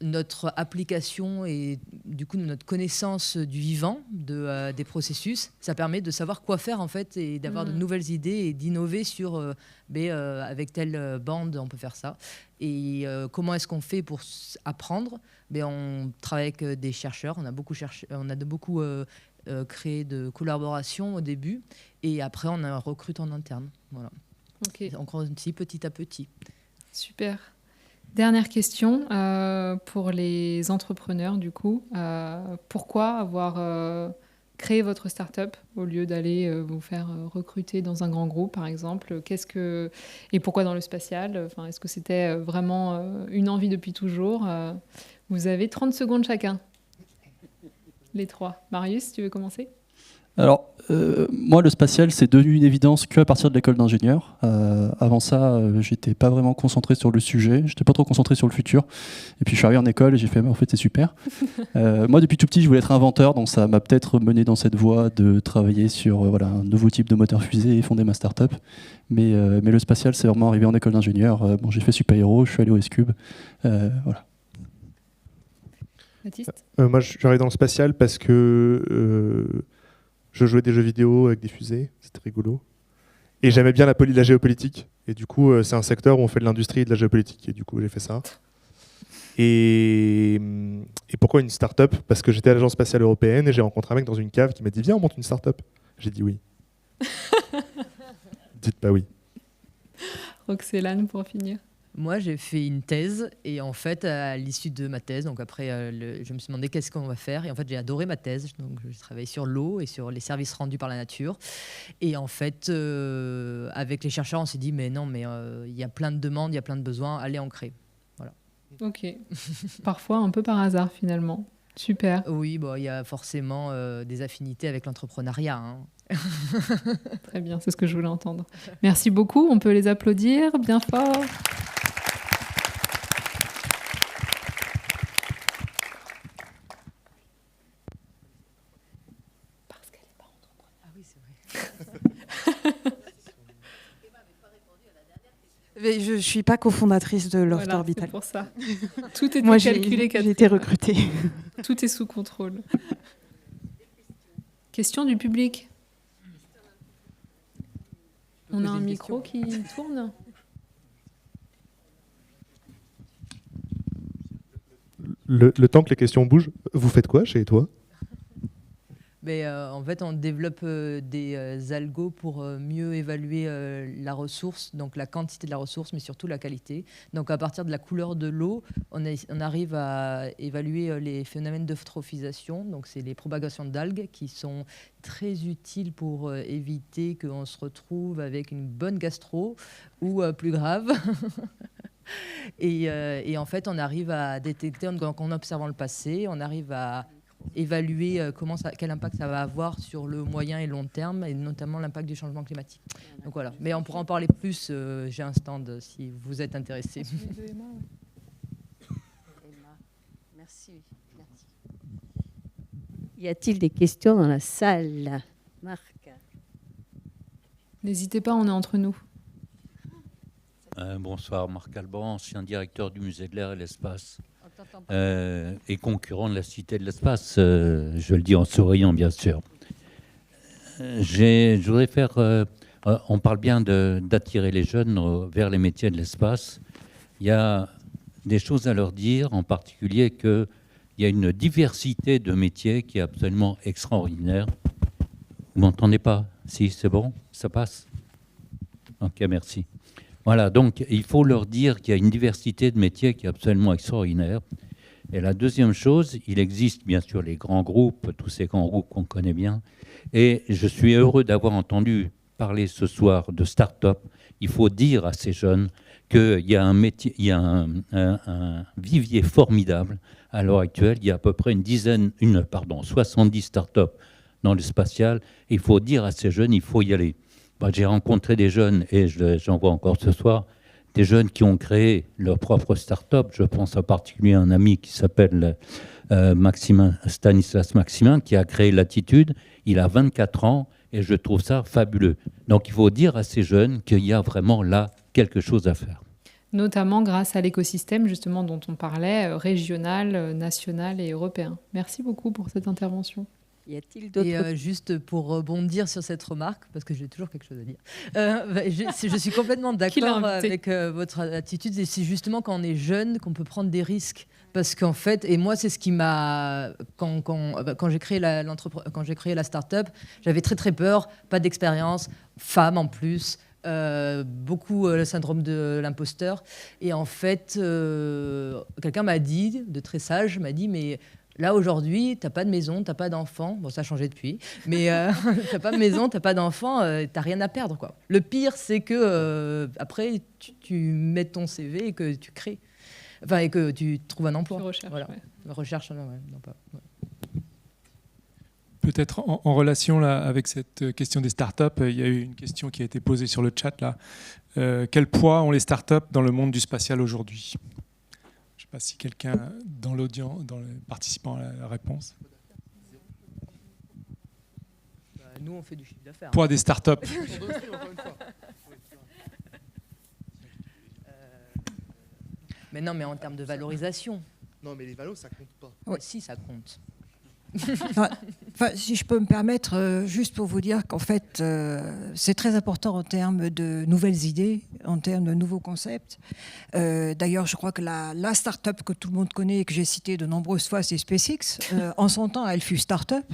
notre application et du coup notre connaissance du vivant, des processus, ça permet de savoir quoi faire en fait et d'avoir de nouvelles idées et d'innover sur avec telle bande on peut faire ça. Et comment est-ce qu'on fait pour apprendre? On travaille avec des chercheurs, on a beaucoup créé de collaborations au début et après on recrute en interne. Voilà. Okay. On grandit petit à petit. Super. Dernière question pour les entrepreneurs, du coup. Pourquoi avoir créé votre start-up au lieu d'aller vous faire recruter dans un grand groupe, par exemple? Et pourquoi dans le spatial? Est-ce que c'était vraiment une envie depuis toujours? Vous avez 30 secondes chacun. Les trois. Marius, tu veux commencer? Alors, moi, le spatial, c'est devenu une évidence qu'à partir de l'école d'ingénieur. Avant ça, j'étais pas vraiment concentré sur le sujet, j'étais pas trop concentré sur le futur. Et puis, je suis arrivé en école et j'ai fait, en fait, c'est super. Moi, depuis tout petit, je voulais être inventeur, donc ça m'a peut-être mené dans cette voie de travailler sur un nouveau type de moteur fusée et fonder ma start-up. Mais le spatial, c'est vraiment arrivé en école d'ingénieur. J'ai fait Super Héros, je suis allé au S-Cube. Voilà. Baptiste? Moi, je suis arrivé dans le spatial parce que je jouais des jeux vidéo avec des fusées, c'était rigolo. Et j'aimais bien la géopolitique. Et du coup, c'est un secteur où on fait de l'industrie et de la géopolitique. Et du coup, j'ai fait ça. Et pourquoi une start-up? Parce que j'étais à l'Agence spatiale européenne et j'ai rencontré un mec dans une cave qui m'a dit « Viens, on monte une start-up ». J'ai dit oui. Dites pas oui. Roxelane, pour finir. Moi, j'ai fait une thèse et en fait, à l'issue de ma thèse, donc après, je me suis demandé qu'est-ce qu'on va faire. Et en fait, j'ai adoré ma thèse. Donc, j'ai travaillé sur l'eau et sur les services rendus par la nature. Et en fait, avec les chercheurs, on s'est dit, mais non, mais il y a plein de demandes, il y a plein de besoins, allez en créer. Voilà. Ok. Parfois, un peu par hasard, finalement. Super. Oui, il y a forcément des affinités avec l'entrepreneuriat. Hein. Très bien, c'est ce que je voulais entendre. Merci beaucoup. On peut les applaudir bien fort. Mais je ne suis pas cofondatrice de Loft Orbital. C'est pour ça. Tout est Moi, calculé. J'ai été recrutée. Tout est sous contrôle. Question du public. On a un micro qui tourne. Le temps que les questions bougent, vous faites quoi chez toi? En fait, on développe des algos pour mieux évaluer la ressource, donc la quantité de la ressource, mais surtout la qualité. Donc, à partir de la couleur de l'eau, on arrive à évaluer les phénomènes d'eutrophisation. Donc, c'est les propagations d'algues qui sont très utiles pour éviter qu'on se retrouve avec une bonne gastro ou plus grave. Et en fait, on arrive à détecter, en observant le passé, on arrive à évaluer quel impact ça va avoir sur le moyen et long terme, et notamment l'impact du changement climatique. Donc voilà. Mais on pourra en parler plus. J'ai un stand si vous êtes intéressés. Merci. Y a-t-il des questions dans la salle? Marc? N'hésitez pas, on est entre nous. Bonsoir, Marc Alban, ancien directeur du Musée de l'Air et de l'Espace et concurrent de la Cité de l'Espace, je le dis en souriant bien sûr. Je voudrais faire, on parle bien d'attirer les jeunes vers les métiers de l'espace. Il y a des choses à leur dire, en particulier qu'il y a une diversité de métiers qui est absolument extraordinaire. Vous m'entendez pas? Si, c'est bon? Ça passe? Ok, merci. Voilà, donc il faut leur dire qu'il y a une diversité de métiers qui est absolument extraordinaire. Et la deuxième chose, il existe bien sûr les grands groupes, tous ces grands groupes qu'on connaît bien. Et je suis heureux d'avoir entendu parler ce soir de start-up. Il faut dire à ces jeunes qu'il y a un métier, il y a un vivier formidable. À l'heure actuelle, il y a à peu près 70 start-up dans le spatial. Il faut dire à ces jeunes, il faut y aller. J'ai rencontré des jeunes, et j'en vois encore ce soir, des jeunes qui ont créé leur propre start-up. Je pense en particulier à un ami qui s'appelle Stanislas Maximin, qui a créé Latitude. Il a 24 ans et je trouve ça fabuleux. Donc il faut dire à ces jeunes qu'il y a vraiment là quelque chose à faire. notamment grâce à l'écosystème justement dont on parlait, régional, national et européen. Merci beaucoup pour cette intervention. Y a-t-il d'autres... Et juste pour rebondir sur cette remarque, parce que j'ai toujours quelque chose à dire, je suis complètement d'accord avec votre attitude. Et c'est justement quand on est jeune qu'on peut prendre des risques. Parce qu'en fait, et moi, c'est ce qui m'a... Quand j'ai créé la start-up, j'avais très très peur, pas d'expérience, femme en plus, beaucoup le syndrome de l'imposteur. Et en fait, quelqu'un m'a dit, de très sage, m'a dit, mais... Là, aujourd'hui, tu n'as pas de maison, tu n'as pas d'enfant. Bon, ça a changé depuis. Mais tu n'as pas de maison, tu n'as pas d'enfant, tu n'as rien à perdre, quoi. Le pire, c'est que après, tu mets ton CV et que tu crées. Enfin, et que tu trouves un emploi. Recherche, voilà. ouais. Recherche, non, pas. Ouais. Peut-être en relation là, avec cette question des startups, il y a eu une question qui a été posée sur le chat. Là. Quel poids ont les startups dans le monde du spatial aujourd'hui ? Je ne sais pas si quelqu'un dans l'audience, dans les participants a la réponse. Nous, on fait du chiffre d'affaires. Poids des startups. Mais non, mais en termes de valorisation. Non, mais les valos, ça compte pas. Ouais. Si, ça compte. Si je peux me permettre, juste pour vous dire qu'en fait, c'est très important en termes de nouvelles idées, en termes de nouveaux concepts. D'ailleurs, je crois que la start-up que tout le monde connaît et que j'ai citée de nombreuses fois, c'est SpaceX. En son temps, elle fut start-up.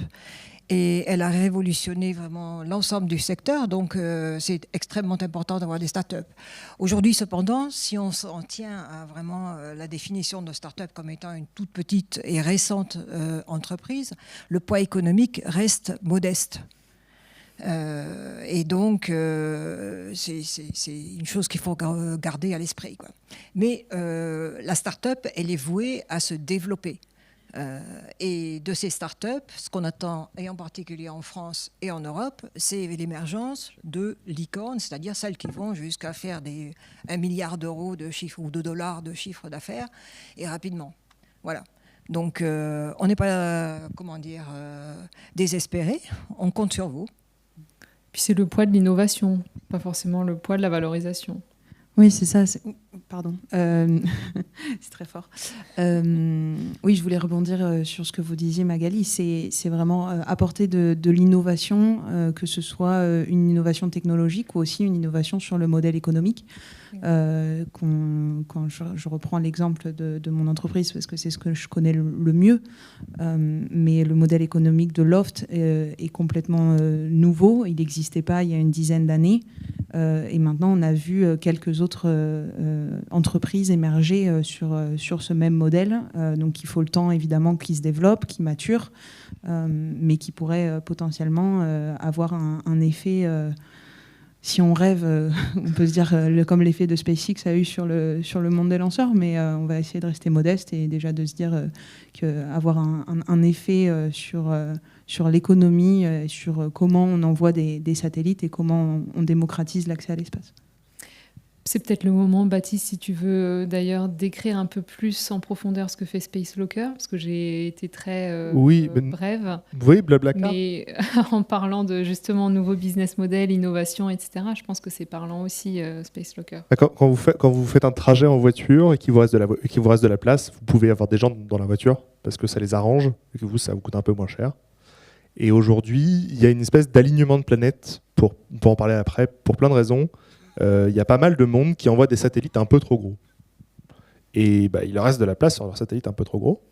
Et elle a révolutionné vraiment l'ensemble du secteur, donc c'est extrêmement important d'avoir des startups. Aujourd'hui, cependant, si on s'en tient à vraiment la définition de start-up comme étant une toute petite et récente entreprise, le poids économique reste modeste. Et donc, c'est une chose qu'il faut garder à l'esprit, quoi. Mais la start-up, elle est vouée à se développer. Et de ces startups, ce qu'on attend, et en particulier en France et en Europe, c'est l'émergence de licornes, c'est-à-dire celles qui vont jusqu'à faire 1 milliard d'euros de chiffre ou de dollars de chiffre d'affaires, et rapidement. Voilà. Donc, on n'est pas, désespéré. On compte sur vous. Puis c'est le poids de l'innovation, pas forcément le poids de la valorisation. Oui, c'est ça. Pardon. C'est très fort. Oui, je voulais rebondir sur ce que vous disiez, Magali. C'est vraiment apporter de l'innovation, que ce soit une innovation technologique ou aussi une innovation sur le modèle économique. Quand je reprends l'exemple de mon entreprise, parce que c'est ce que je connais le mieux, mais le modèle économique de Loft est complètement nouveau. Il n'existait pas il y a une dizaine d'années. Et maintenant, on a vu quelques autres entreprises émerger sur ce même modèle. Donc, il faut le temps, évidemment, qu'ils se développent, qu'ils maturent, mais qui pourraient potentiellement avoir un effet... si on rêve, on peut se dire comme l'effet de SpaceX a eu sur le monde des lanceurs, mais on va essayer de rester modeste et déjà de se dire qu'avoir un effet sur l'économie, sur comment on envoie des satellites et comment on démocratise l'accès à l'espace. C'est peut-être le moment, Baptiste, si tu veux d'ailleurs décrire un peu plus en profondeur ce que fait Space Locker, parce que j'ai été très brève. Oui, Blablacar. Mais en parlant de justement nouveaux business models, innovation, etc., je pense que c'est parlant aussi, Space Locker. Quand vous faites un trajet en voiture et qu'il vous reste de la place, vous pouvez avoir des gens dans la voiture parce que ça les arrange et que ça vous coûte un peu moins cher. Et aujourd'hui, il y a une espèce d'alignement de planètes, pour en parler après, pour plein de raisons. Il y a pas mal de monde qui envoie des satellites un peu trop gros. Et il leur reste de la place sur leurs satellites un peu trop gros.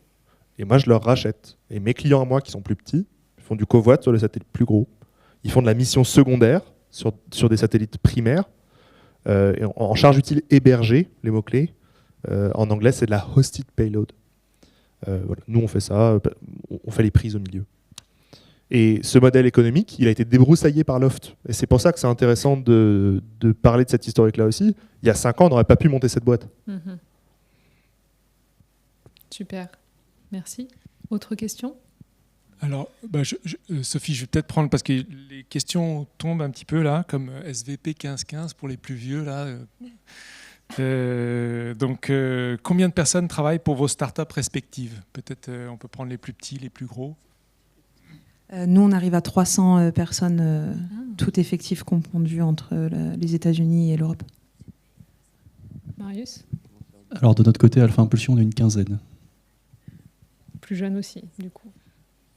Et moi, je leur rachète. Et mes clients à moi, qui sont plus petits, font du covoit sur les satellites plus gros. Ils font de la mission secondaire sur des satellites primaires. Et en charge utile hébergée, les mots-clés. En anglais, c'est de la hosted payload. Voilà. Nous, on fait ça. On fait les prises au milieu. Et ce modèle économique, il a été débroussaillé par Loft. Et c'est pour ça que c'est intéressant de parler de cette historique-là aussi. Il y a 5 ans, on n'aurait pas pu monter cette boîte. Mm-hmm. Super. Merci. Autre question ? Alors, Sophie, je vais peut-être prendre, parce que les questions tombent un petit peu là, comme SVP 1515 pour les plus vieux. Là. Donc, combien de personnes travaillent pour vos startups respectives ? Peut-être on peut prendre les plus petits, les plus gros. Nous, on arrive à 300 personnes, tout effectif confondu entre les États-Unis et l'Europe. Marius? Alors de notre côté, Alpha Impulsion, on est une quinzaine. Plus jeune aussi, du coup.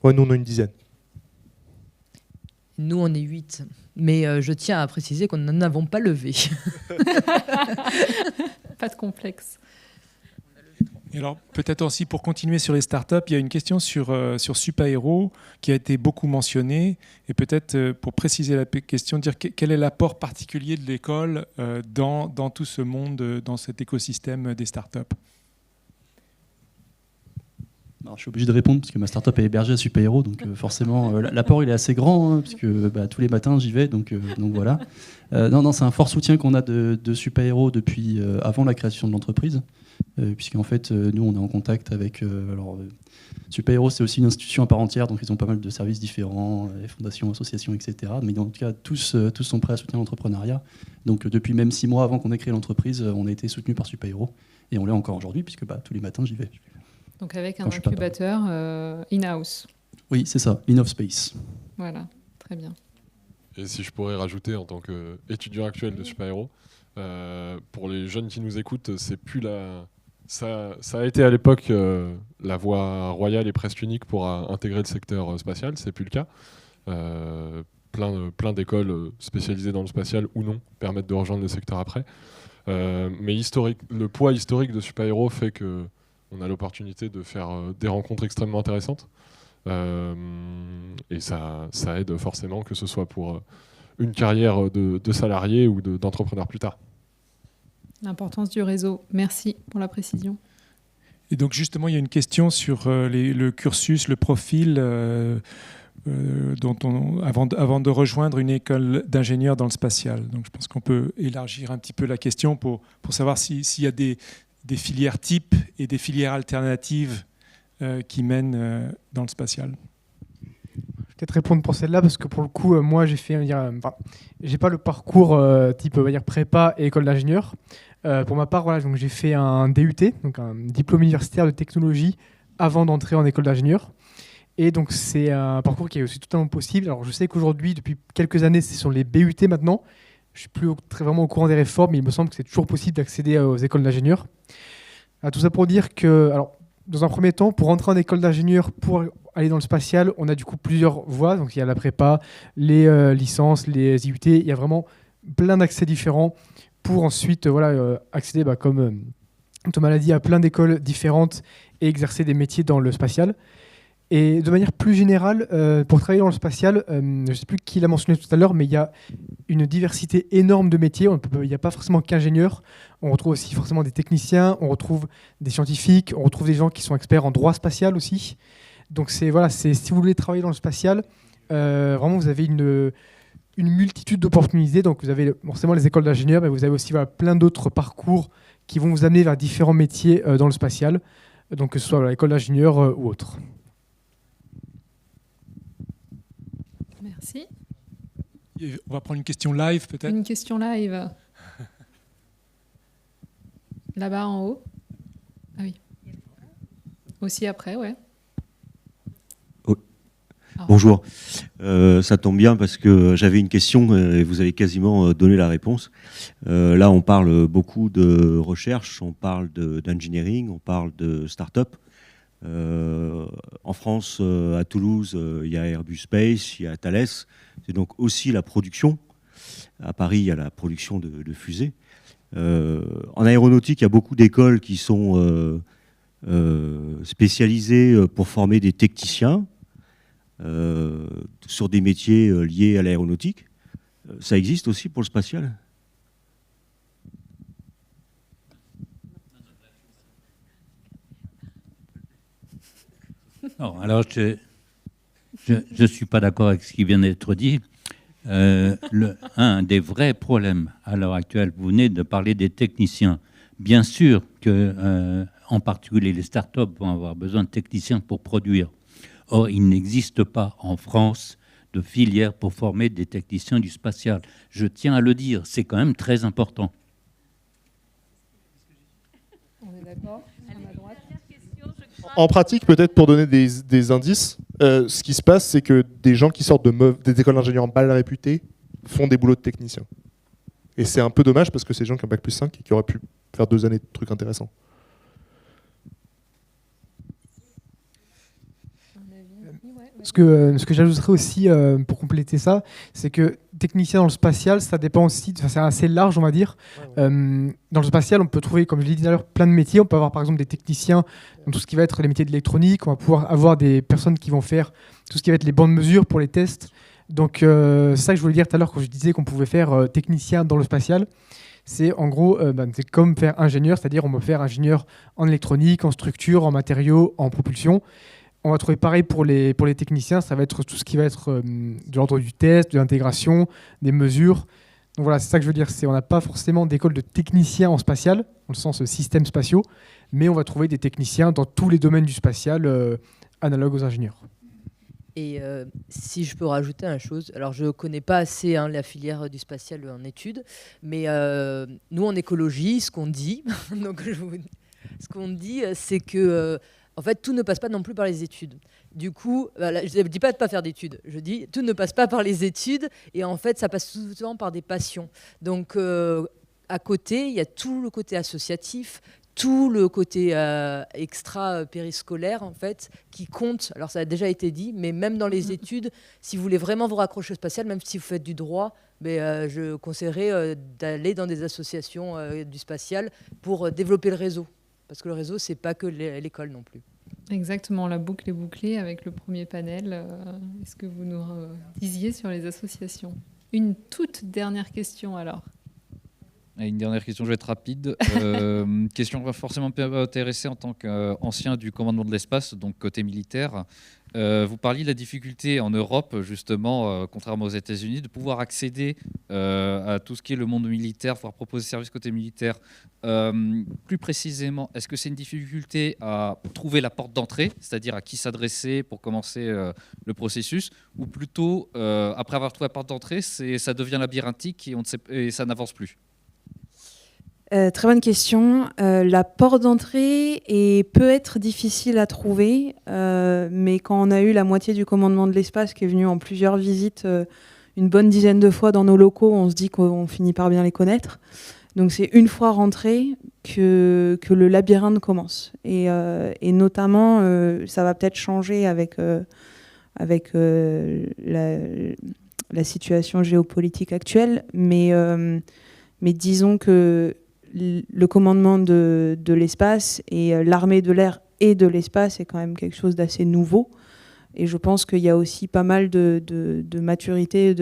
Ouais, nous on a une dizaine. Nous, on est 8. Mais je tiens à préciser qu'on n'en avons pas levé. Pas de complexe. Et alors, peut-être aussi pour continuer sur les startups, il y a une question sur Supaéro qui a été beaucoup mentionnée. Et peut-être pour préciser la question, dire quel est l'apport particulier de l'école dans tout ce monde, dans cet écosystème des startups. Alors, je suis obligé de répondre parce que ma startup est hébergée à Supaéro, donc forcément l'apport il est assez grand, hein, parce que tous les matins j'y vais, donc voilà. Non, c'est un fort soutien qu'on a de Supaéro depuis avant la création de l'entreprise, puisqu'en fait nous on est en contact avec. Supaéro c'est aussi une institution à part entière, donc ils ont pas mal de services différents, les fondations, associations, etc. Mais en tout cas tous sont prêts à soutenir l'entrepreneuriat. Donc depuis même 6 mois avant qu'on ait créé l'entreprise, on a été soutenu par Supaéro et on l'est encore aujourd'hui, puisque tous les matins j'y vais. Donc avec un incubateur in-house. Oui, c'est ça, InnovSpace. Voilà, très bien. Et si je pourrais rajouter en tant qu'étudiant actuel de Supaéro, pour les jeunes qui nous écoutent, c'est plus ça a été à l'époque la voie royale et presque unique pour intégrer le secteur spatial, c'est plus le cas. Plein d'écoles spécialisées dans le spatial ou non permettent de rejoindre le secteur après. Mais le poids historique de Supaéro fait que on a l'opportunité de faire des rencontres extrêmement intéressantes. Et ça aide forcément, que ce soit pour une carrière de salarié ou d'entrepreneur plus tard. L'importance du réseau. Merci pour la précision. Et donc justement, il y a une question sur le cursus, le profil avant de rejoindre une école d'ingénieur dans le spatial. Donc je pense qu'on peut élargir un petit peu la question pour savoir s'il y a des filières types et des filières alternatives qui mènent dans le spatial. Je vais peut-être répondre pour celle-là parce que pour le coup, moi, j'ai pas le parcours type prépa et école d'ingénieur. Pour ma part, donc j'ai fait un DUT, donc un diplôme universitaire de technologie, avant d'entrer en école d'ingénieur. Et donc c'est un parcours qui est aussi totalement possible. Alors je sais qu'aujourd'hui, depuis quelques années, c'est sur les BUT maintenant. Je suis plus vraiment au courant des réformes, mais il me semble que c'est toujours possible d'accéder aux écoles d'ingénieurs. Tout ça pour dire que, alors, dans un premier temps, pour entrer en école d'ingénieur, pour aller dans le spatial, on a du coup plusieurs voies. Donc il y a la prépa, les licences, les IUT. Il y a vraiment plein d'accès différents pour ensuite accéder, comme Thomas l'a dit, à plein d'écoles différentes et exercer des métiers dans le spatial. Et de manière plus générale, pour travailler dans le spatial, je ne sais plus qui l'a mentionné tout à l'heure, mais il y a une diversité énorme de métiers. Il n'y a pas forcément qu'ingénieurs. On retrouve aussi forcément des techniciens, on retrouve des scientifiques, on retrouve des gens qui sont experts en droit spatial aussi. Donc si vous voulez travailler dans le spatial, vraiment vous avez une multitude d'opportunités. Donc vous avez forcément les écoles d'ingénieurs, mais vous avez aussi plein d'autres parcours qui vont vous amener vers différents métiers dans le spatial, donc que ce soit l'école d'ingénieur ou autre. Merci. On va prendre une question live peut-être. Une question live. Là-bas en haut. Ah oui. Aussi après, ouais. Oh. Bonjour. Ça tombe bien parce que j'avais une question et vous avez quasiment donné la réponse. Là, on parle beaucoup de recherche, on parle d'engineering, on parle de start-up. En France, à Toulouse, il y a Airbus Space, il y a Thales. C'est donc aussi la production. À Paris, il y a la production de fusées. En aéronautique, il y a beaucoup d'écoles qui sont spécialisées pour former des techniciens sur des métiers liés à l'aéronautique. Ça existe aussi pour le spatial ? Non, alors je ne suis pas d'accord avec ce qui vient d'être dit. Un des vrais problèmes à l'heure actuelle, vous venez de parler des techniciens. Bien sûr que, en particulier, les startups vont avoir besoin de techniciens pour produire. Or, il n'existe pas en France de filière pour former des techniciens du spatial. Je tiens à le dire, c'est quand même très important. On est d'accord ? En pratique, peut-être pour donner des indices, ce qui se passe, c'est que des gens qui sortent des écoles d'ingénieurs mal réputées font des boulots de techniciens. Et c'est un peu dommage parce que c'est des gens qui ont bac plus 5 et qui auraient pu faire 2 années de trucs intéressants. Ce que j'ajouterais aussi pour compléter ça, c'est que technicien dans le spatial, ça dépend aussi, c'est assez large, on va dire. Dans le spatial, on peut trouver, comme je l'ai dit tout à l'heure, plein de métiers. On peut avoir par exemple des techniciens dans tout ce qui va être les métiers de l'électronique. On va pouvoir avoir des personnes qui vont faire tout ce qui va être les bandes de mesure pour les tests. Donc c'est ça que je voulais dire tout à l'heure quand je disais qu'on pouvait faire technicien dans le spatial. C'est en gros, c'est comme faire ingénieur, c'est-à-dire on peut faire ingénieur en électronique, en structure, en matériaux, en propulsion. On va trouver pareil pour les techniciens, ça va être tout ce qui va être de l'ordre du test, de l'intégration, des mesures. Donc voilà, c'est ça que je veux dire, on n'a pas forcément d'école de techniciens en spatial, dans le sens systèmes spatiaux, mais on va trouver des techniciens dans tous les domaines du spatial, analogues aux ingénieurs. Et si je peux rajouter une chose, alors je ne connais pas assez la filière du spatial en études, mais nous en écologie, ce qu'on dit, c'est que en fait, tout ne passe pas non plus par les études. Du coup, je ne dis pas de ne pas faire d'études, je dis tout ne passe pas par les études, et en fait, ça passe souvent par des passions. Donc, à côté, il y a tout le côté associatif, tout le côté extra-périscolaire, en fait, qui compte. Alors, ça a déjà été dit, mais même dans les études, si vous voulez vraiment vous raccrocher au spatial, même si vous faites du droit, je conseillerais d'aller dans des associations du spatial pour développer le réseau. Parce que le réseau, c'est pas que l'école non plus. Exactement, la boucle est bouclée avec le premier panel. Est-ce que vous nous disiez sur les associations? Une toute dernière question alors. Une dernière question, je vais être rapide. Question qui va forcément m'intéresser en tant qu'ancien du commandement de l'espace, donc côté militaire. Vous parliez de la difficulté en Europe, justement, contrairement aux États-Unis, de pouvoir accéder à tout ce qui est le monde militaire, pouvoir proposer service côté militaire. Plus précisément, est-ce que c'est une difficulté à trouver la porte d'entrée, c'est-à-dire à qui s'adresser pour commencer le processus, ou plutôt, après avoir trouvé la porte d'entrée, ça devient labyrinthique et ça n'avance plus? Très bonne question. La porte d'entrée peut être difficile à trouver, mais quand on a eu la moitié du commandement de l'espace qui est venu en plusieurs visites, une bonne dizaine de fois dans nos locaux, on se dit qu'on finit par bien les connaître. Donc c'est une fois rentré que le labyrinthe commence. Et notamment, ça va peut-être changer avec la situation géopolitique actuelle, mais disons que le commandement de l'espace et l'armée de l'air et de l'espace est quand même quelque chose d'assez nouveau. Et je pense qu'il y a aussi pas mal de maturité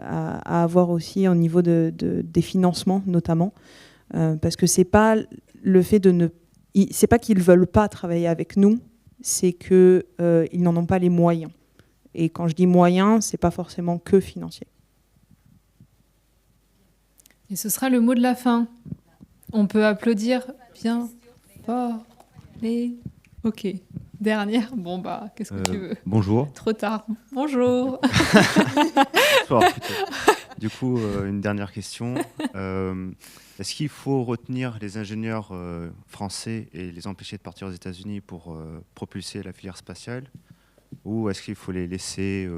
à avoir aussi au niveau des financements, notamment. Parce que c'est pas le fait c'est pas qu'ils veulent pas travailler avec nous, c'est qu'ils n'en ont pas les moyens. Et quand je dis moyens, c'est pas forcément que financier. Et ce sera le mot de la fin. On peut applaudir bien fort. Ok. Dernière. Bon, qu'est-ce que tu veux? Bonjour. Trop tard. Bonjour. Bonsoir, du coup, une dernière question. Est-ce qu'il faut retenir les ingénieurs français et les empêcher de partir aux États-Unis pour propulser la filière spatiale? Ou est-ce qu'il faut les laisser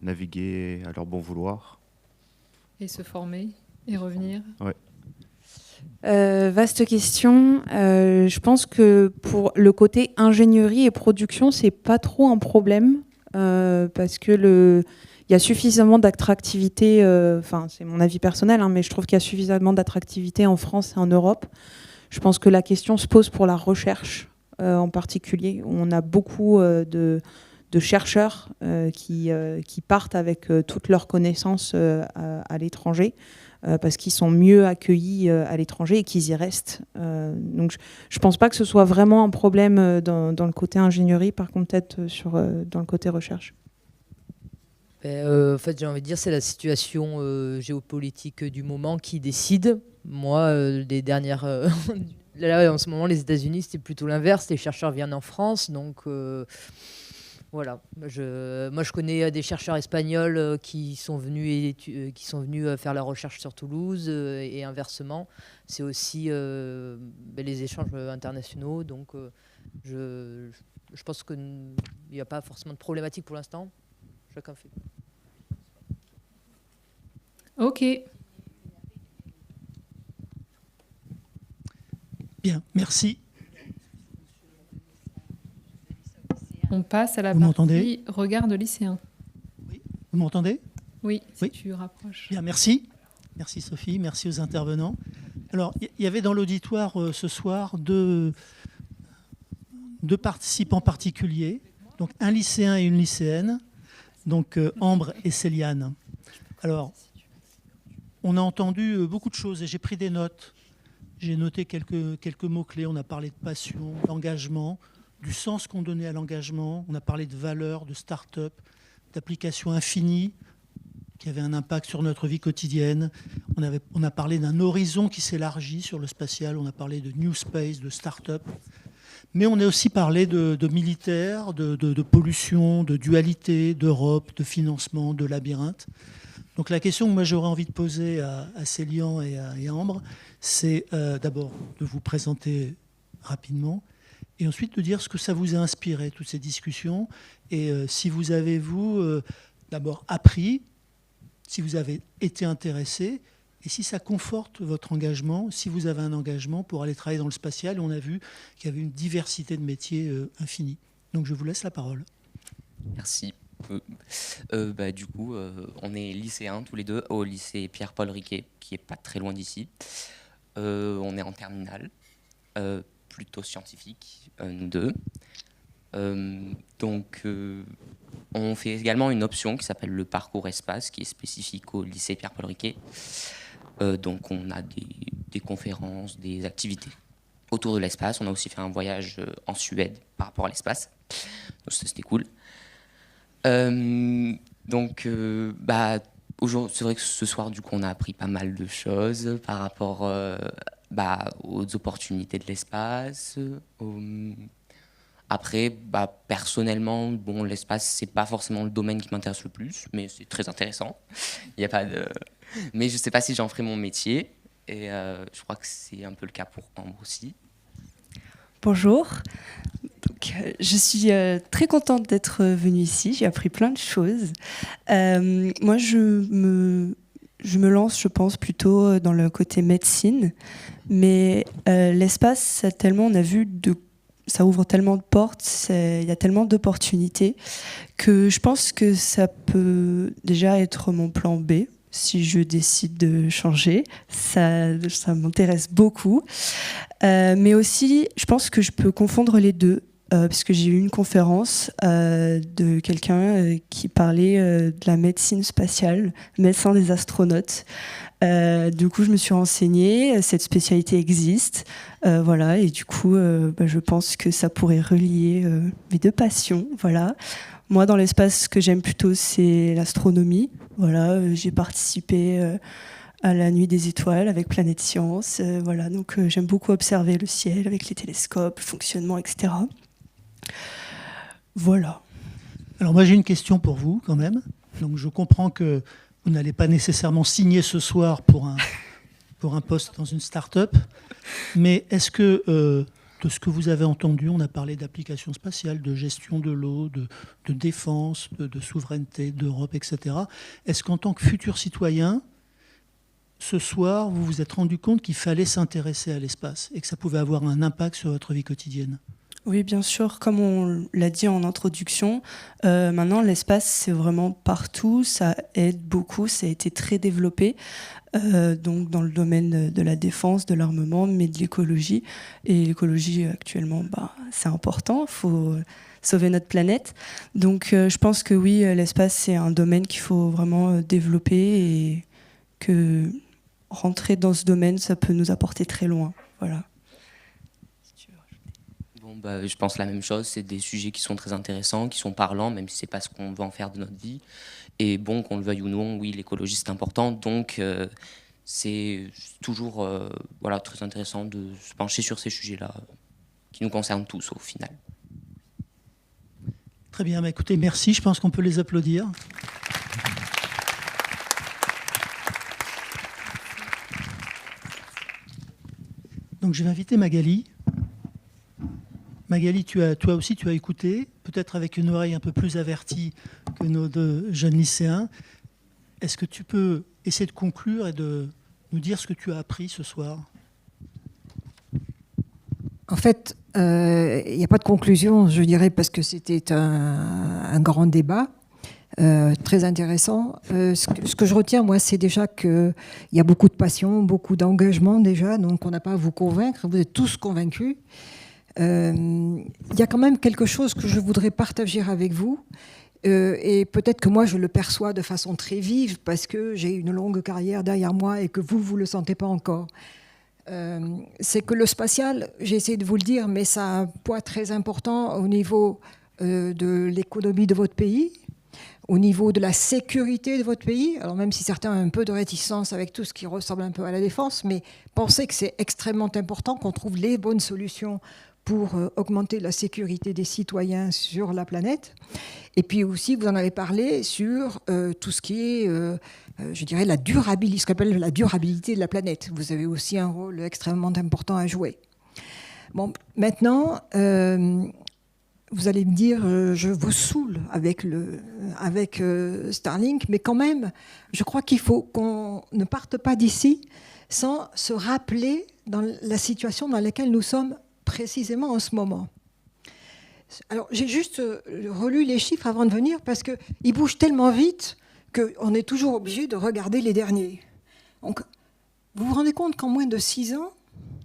naviguer à leur bon vouloir? Et se former et revenir? Ouais. Vaste question. Je pense que pour le côté ingénierie et production, c'est pas trop un problème parce que il y a suffisamment d'attractivité. Enfin, c'est mon avis personnel, hein, mais je trouve qu'il y a suffisamment d'attractivité en France et en Europe. Je pense que la question se pose pour la recherche en particulier. On a beaucoup de chercheurs qui partent avec toutes leurs connaissances à l'étranger. Parce qu'ils sont mieux accueillis à l'étranger et qu'ils y restent. Donc je ne pense pas que ce soit vraiment un problème dans le côté ingénierie, par contre peut-être dans le côté recherche. En fait, j'ai envie de dire c'est la situation géopolitique du moment qui décide. Moi, les dernières... là, en ce moment, les États-Unis, c'était plutôt l'inverse. Les chercheurs viennent en France, donc... Voilà, moi je connais des chercheurs espagnols qui sont venus faire la recherche sur Toulouse et inversement. C'est aussi les échanges internationaux. Donc je pense qu'il n'y a pas forcément de problématique pour l'instant. Chacun fait. Ok. Bien, merci. On passe à la Vous m'entendez partie regard de lycéen. Vous m'entendez? Oui, si tu rapproches. Bien, merci. Merci Sophie, merci aux intervenants. Alors, il y avait dans l'auditoire ce soir deux participants particuliers, donc un lycéen et une lycéenne, donc Ambre et Céliane. Alors, on a entendu beaucoup de choses et j'ai pris des notes. J'ai noté quelques mots-clés. On a parlé de passion, d'engagement, du sens qu'on donnait à l'engagement. On a parlé de valeurs, de start-up, d'applications infinies qui avaient un impact sur notre vie quotidienne. On a parlé d'un horizon qui s'élargit sur le spatial. On a parlé de new space, de start-up. Mais on a aussi parlé de militaire, de pollution, de dualité, d'Europe, de financement, de labyrinthe. Donc la question que moi j'aurais envie de poser à Célian et à Ambre, c'est d'abord de vous présenter rapidement et ensuite de dire ce que ça vous a inspiré, toutes ces discussions, et si vous avez, d'abord appris, si vous avez été intéressé, et si ça conforte votre engagement, si vous avez un engagement pour aller travailler dans le spatial. On a vu qu'il y avait une diversité de métiers infinie. Donc je vous laisse la parole. Merci. Du coup, on est lycéens tous les deux au lycée Pierre-Paul Riquet, qui est pas très loin d'ici. On est en terminale, plutôt scientifique, nous deux. On fait également une option qui s'appelle le parcours espace, qui est spécifique au lycée Pierre-Paul Riquet. Donc on a des conférences, des activités autour de l'espace. On a aussi fait un voyage en Suède par rapport à l'espace. Donc ça, c'était cool. Aujourd'hui, c'est vrai que ce soir, du coup, on a appris pas mal de choses par rapport aux opportunités de l'espace. Après, personnellement, l'espace, c'est pas forcément le domaine qui m'intéresse le plus, mais c'est très intéressant. Il y a pas de... Mais je sais pas si j'en ferai mon métier, et je crois que c'est un peu le cas pour Ambre aussi. Bonjour. Donc, je suis très contente d'être venue ici. J'ai appris plein de choses. Moi, je me lance, je pense, plutôt dans le côté médecine. Mais l'espace, on a vu ça ouvre tellement de portes, il y a tellement d'opportunités que je pense que ça peut déjà être mon plan B. Si je décide de changer, ça m'intéresse beaucoup. Mais aussi, je pense que je peux confondre les deux, parce que j'ai eu une conférence de quelqu'un qui parlait de la médecine spatiale, médecin des astronautes. Du coup, je me suis renseignée, cette spécialité existe, voilà, et du coup, je pense que ça pourrait relier mes deux passions, voilà. Moi, dans l'espace, ce que j'aime plutôt, c'est l'astronomie. Voilà, j'ai participé à la Nuit des Étoiles avec Planète Science. Voilà, donc j'aime beaucoup observer le ciel avec les télescopes, le fonctionnement, etc. Voilà. Alors moi, j'ai une question pour vous quand même. Donc je comprends que vous n'allez pas nécessairement signer ce soir pour un poste dans une start-up, mais est-ce que de ce que vous avez entendu, on a parlé d'applications spatiales, de gestion de l'eau, de défense, de souveraineté, d'Europe, etc. Est-ce qu'en tant que futur citoyen, ce soir, vous vous êtes rendu compte qu'il fallait s'intéresser à l'espace et que ça pouvait avoir un impact sur votre vie quotidienne ? Oui, bien sûr. Comme on l'a dit en introduction, maintenant, l'espace, c'est vraiment partout. Ça aide beaucoup. Ça a été très développé. Donc dans le domaine de la défense, de l'armement, mais de l'écologie. Et l'écologie, actuellement, c'est important. Il faut sauver notre planète. Donc je pense que oui, l'espace, c'est un domaine qu'il faut vraiment développer et que rentrer dans ce domaine, ça peut nous apporter très loin. Voilà. Je pense la même chose, c'est des sujets qui sont très intéressants, qui sont parlants, même si c'est pas ce qu'on veut en faire de notre vie. Et bon, qu'on le veuille ou non, oui, l'écologie c'est important, donc c'est toujours très intéressant de se pencher sur ces sujets-là, qui nous concernent tous au final. Très bien, écoutez, merci, je pense qu'on peut les applaudir. Donc je vais inviter Magali. Magali, toi aussi, tu as écouté, peut-être avec une oreille un peu plus avertie que nos deux jeunes lycéens. Est-ce que tu peux essayer de conclure et de nous dire ce que tu as appris ce soir ? En fait, il n'y a pas de conclusion, je dirais, parce que c'était un grand débat. Très intéressant. Ce que je retiens, moi, c'est déjà qu'il y a beaucoup de passion, beaucoup d'engagement déjà, donc on n'a pas à vous convaincre, vous êtes tous convaincus. Il y a quand même quelque chose que je voudrais partager avec vous, et peut-être que moi je le perçois de façon très vive parce que j'ai une longue carrière derrière moi et que vous ne le sentez pas encore. C'est que le spatial, j'ai essayé de vous le dire, mais ça a un poids très important au niveau de l'économie de votre pays, au niveau de la sécurité de votre pays. Alors même si certains ont un peu de réticence avec tout ce qui ressemble un peu à la défense, mais pensez que c'est extrêmement important qu'on trouve les bonnes solutions pour augmenter la sécurité des citoyens sur la planète. Et puis aussi, vous en avez parlé sur tout ce qui est, je dirais, la durabilité, ce qu'on appelle la durabilité de la planète. Vous avez aussi un rôle extrêmement important à jouer. Bon, maintenant, vous allez me dire, je vous saoule avec Starlink, mais quand même, je crois qu'il faut qu'on ne parte pas d'ici sans se rappeler dans la situation dans laquelle nous sommes précisément en ce moment. Alors, j'ai juste relu les chiffres avant de venir parce qu'ils bougent tellement vite qu'on est toujours obligé de regarder les derniers. Donc, vous vous rendez compte qu'en moins de 6 ans,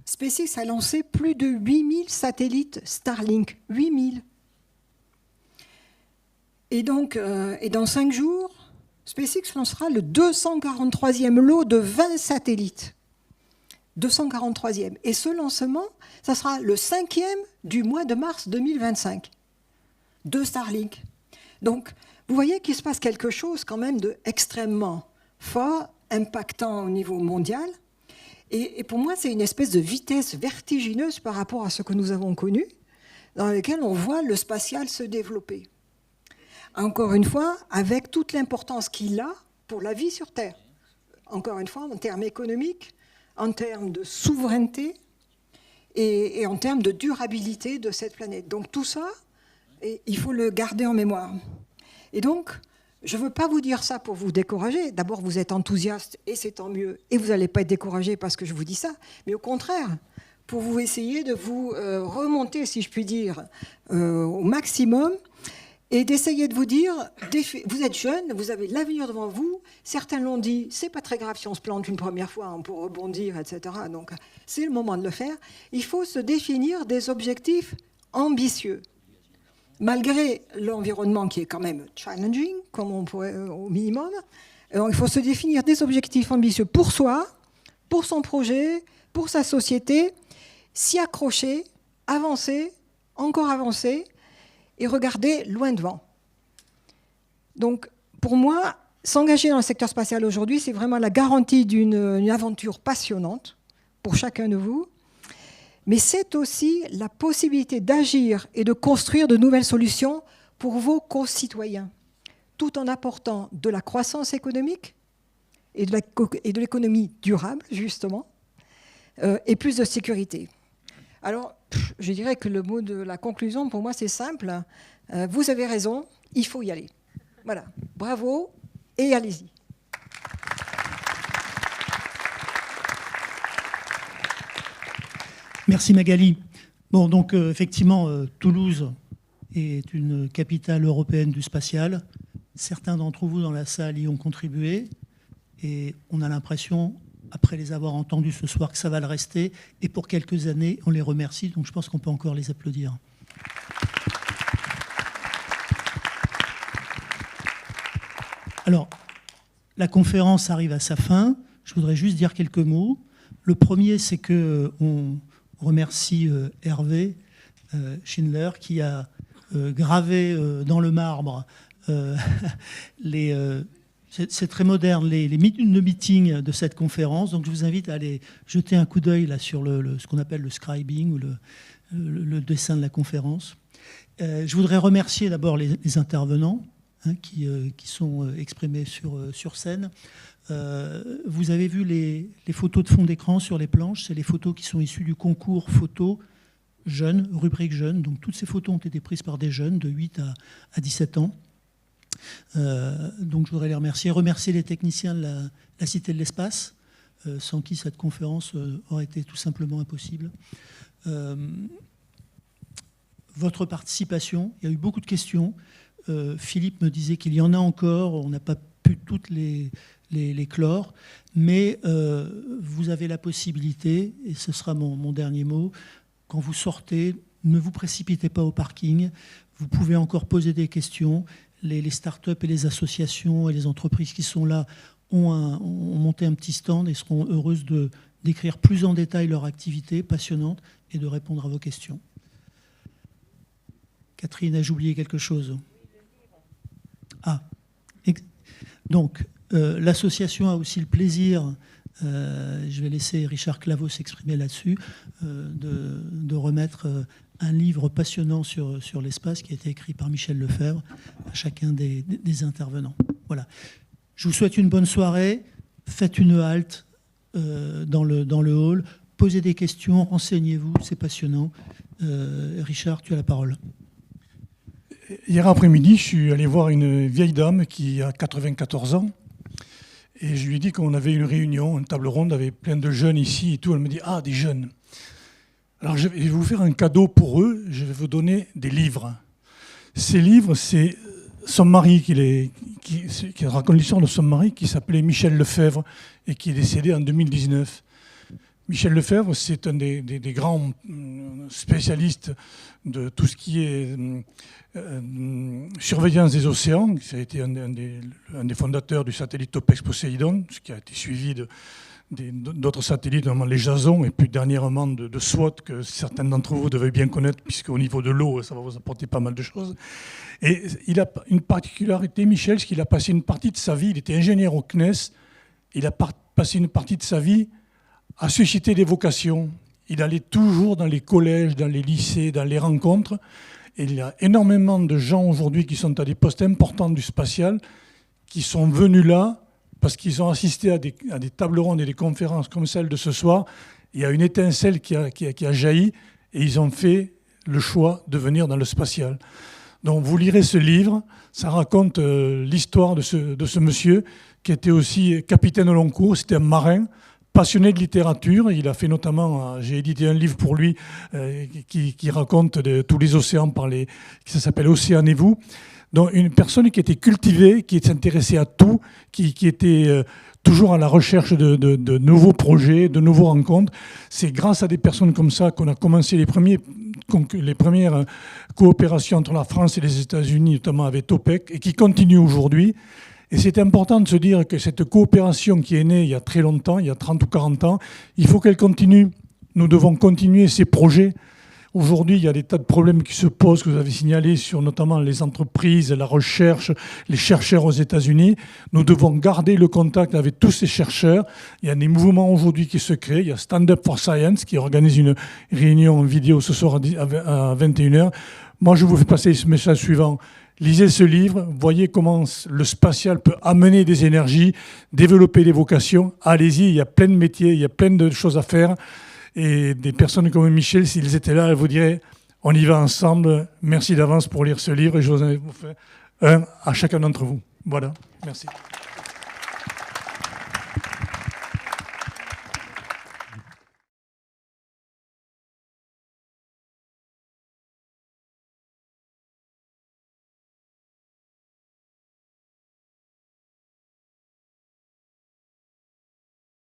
SpaceX a lancé plus de 8000 satellites Starlink. 8000. Et donc, dans 5 jours, SpaceX lancera le 243e lot de 20 satellites. 243e. Et ce lancement, ça sera le 5e du mois de mars 2025 de Starlink. Donc, vous voyez qu'il se passe quelque chose quand même d'extrêmement fort, impactant au niveau mondial. Et pour moi, c'est une espèce de vitesse vertigineuse par rapport à ce que nous avons connu, dans lequel on voit le spatial se développer. Encore une fois, avec toute l'importance qu'il a pour la vie sur Terre. Encore une fois, en termes économiques, en termes de souveraineté et en termes de durabilité de cette planète. Donc tout ça, il faut le garder en mémoire. Et donc, je ne veux pas vous dire ça pour vous décourager. D'abord, vous êtes enthousiaste et c'est tant mieux. Et vous n'allez pas être découragé parce que je vous dis ça. Mais au contraire, pour vous essayer de vous remonter, si je puis dire, au maximum et d'essayer de vous dire, vous êtes jeune, vous avez l'avenir devant vous. Certains l'ont dit, c'est pas très grave si on se plante une première fois, on peut rebondir, etc. Donc, c'est le moment de le faire. Il faut se définir des objectifs ambitieux. Malgré l'environnement qui est quand même challenging, comme on pourrait au minimum, il faut se définir des objectifs ambitieux pour soi, pour son projet, pour sa société, s'y accrocher, avancer, encore avancer, et regarder loin devant. Donc, pour moi, s'engager dans le secteur spatial aujourd'hui, c'est vraiment la garantie d'une aventure passionnante pour chacun de vous, mais c'est aussi la possibilité d'agir et de construire de nouvelles solutions pour vos concitoyens, tout en apportant de la croissance économique et de l'économie durable, justement, et plus de sécurité. Alors, je dirais que le mot de la conclusion, pour moi, c'est simple. Vous avez raison, il faut y aller. Voilà, bravo et allez-y. Merci Magali. Bon, donc effectivement, Toulouse est une capitale européenne du spatial. Certains d'entre vous dans la salle y ont contribué et on a l'impression, après les avoir entendus ce soir, que ça va le rester. Et pour quelques années, on les remercie. Donc je pense qu'on peut encore les applaudir. Alors, la conférence arrive à sa fin. Je voudrais juste dire quelques mots. Le premier, c'est qu'on remercie Hervé Schindler qui a gravé dans le marbre c'est très moderne, les meetings de cette conférence. Donc je vous invite à aller jeter un coup d'œil là sur ce qu'on appelle le scribing ou le dessin de la conférence. Je voudrais remercier d'abord les intervenants qui sont exprimés sur scène. Vous avez vu les photos de fond d'écran sur les planches. C'est les photos qui sont issues du concours photo jeunes, rubrique jeunes. Donc toutes ces photos ont été prises par des jeunes de 8 à 17 ans. Donc je voudrais les remercier les techniciens de la Cité de l'Espace, sans qui cette conférence aurait été tout simplement impossible. Votre participation, il y a eu beaucoup de questions. Philippe me disait qu'il y en a encore, on n'a pas pu toutes les clore, mais vous avez la possibilité, et ce sera mon dernier mot, quand vous sortez, ne vous précipitez pas au parking, vous pouvez encore poser des questions. Les startups et les associations et les entreprises qui sont là ont monté un petit stand et seront heureuses d'écrire plus en détail leur activité passionnante et de répondre à vos questions. Catherine, ai-je oublié quelque chose? Ah, donc l'association a aussi le plaisir, je vais laisser Richard Claveau s'exprimer là-dessus, de remettre un livre passionnant sur l'espace qui a été écrit par Michel Lefebvre à chacun des intervenants. Voilà. Je vous souhaite une bonne soirée. Faites une halte dans le hall. Posez des questions, renseignez-vous, c'est passionnant. Richard, tu as la parole. Hier après-midi, je suis allé voir une vieille dame qui a 94 ans. Et je lui ai dit qu'on avait une réunion, une table ronde avec plein de jeunes ici et tout. Elle me dit « Ah, des jeunes !» Alors je vais vous faire un cadeau pour eux, je vais vous donner des livres. Ces livres, c'est son mari qui raconte l'histoire de son mari qui s'appelait Michel Lefebvre et qui est décédé en 2019. Michel Lefebvre, c'est un des grands spécialistes de tout ce qui est surveillance des océans. Ça a été un des fondateurs du satellite Topex Poséidon, ce qui a été suivi d'autres satellites, notamment les Jason, et puis dernièrement de SWOT, que certains d'entre vous devez bien connaître, puisqu'au niveau de l'eau, ça va vous apporter pas mal de choses. Et il a une particularité, Michel, c'est qu'il a passé une partie de sa vie, il était ingénieur au CNES, il a passé une partie de sa vie à susciter des vocations. Il allait toujours dans les collèges, dans les lycées, dans les rencontres. Et il y a énormément de gens aujourd'hui qui sont à des postes importants du spatial, qui sont venus là parce qu'ils ont assisté à des tables rondes et des conférences comme celle de ce soir. Il y a une étincelle qui a jailli et ils ont fait le choix de venir dans le spatial. Donc vous lirez ce livre, ça raconte l'histoire de ce monsieur qui était aussi capitaine au long cours, c'était un marin, passionné de littérature. Il a fait notamment, j'ai édité un livre pour lui qui raconte tous les océans, ça s'appelle Océanez-vous. Donc une personne qui était cultivée, qui s'intéressait à tout, qui était toujours à la recherche de nouveaux projets, de nouveaux rencontres. C'est grâce à des personnes comme ça qu'on a commencé les premières coopérations entre la France et les États-Unis, notamment avec Topec, et qui continuent aujourd'hui. Et c'est important de se dire que cette coopération qui est née il y a très longtemps, il y a 30 ou 40 ans, il faut qu'elle continue. Nous devons continuer ces projets. Aujourd'hui, il y a des tas de problèmes qui se posent, que vous avez signalés, sur notamment les entreprises, la recherche, les chercheurs aux États-Unis. Nous devons garder le contact avec tous ces chercheurs. Il y a des mouvements aujourd'hui qui se créent. Il y a Stand Up for Science qui organise une réunion en vidéo ce soir à 21h. Moi, je vous fais passer ce message suivant. Lisez ce livre, voyez comment le spatial peut amener des énergies, développer des vocations. Allez-y, il y a plein de métiers, il y a plein de choses à faire. Et des personnes comme Michel, s'ils étaient là, elles vous diraient « on y va ensemble ». Merci d'avance pour lire ce livre et je vous en ai fait un à chacun d'entre vous. Voilà, merci.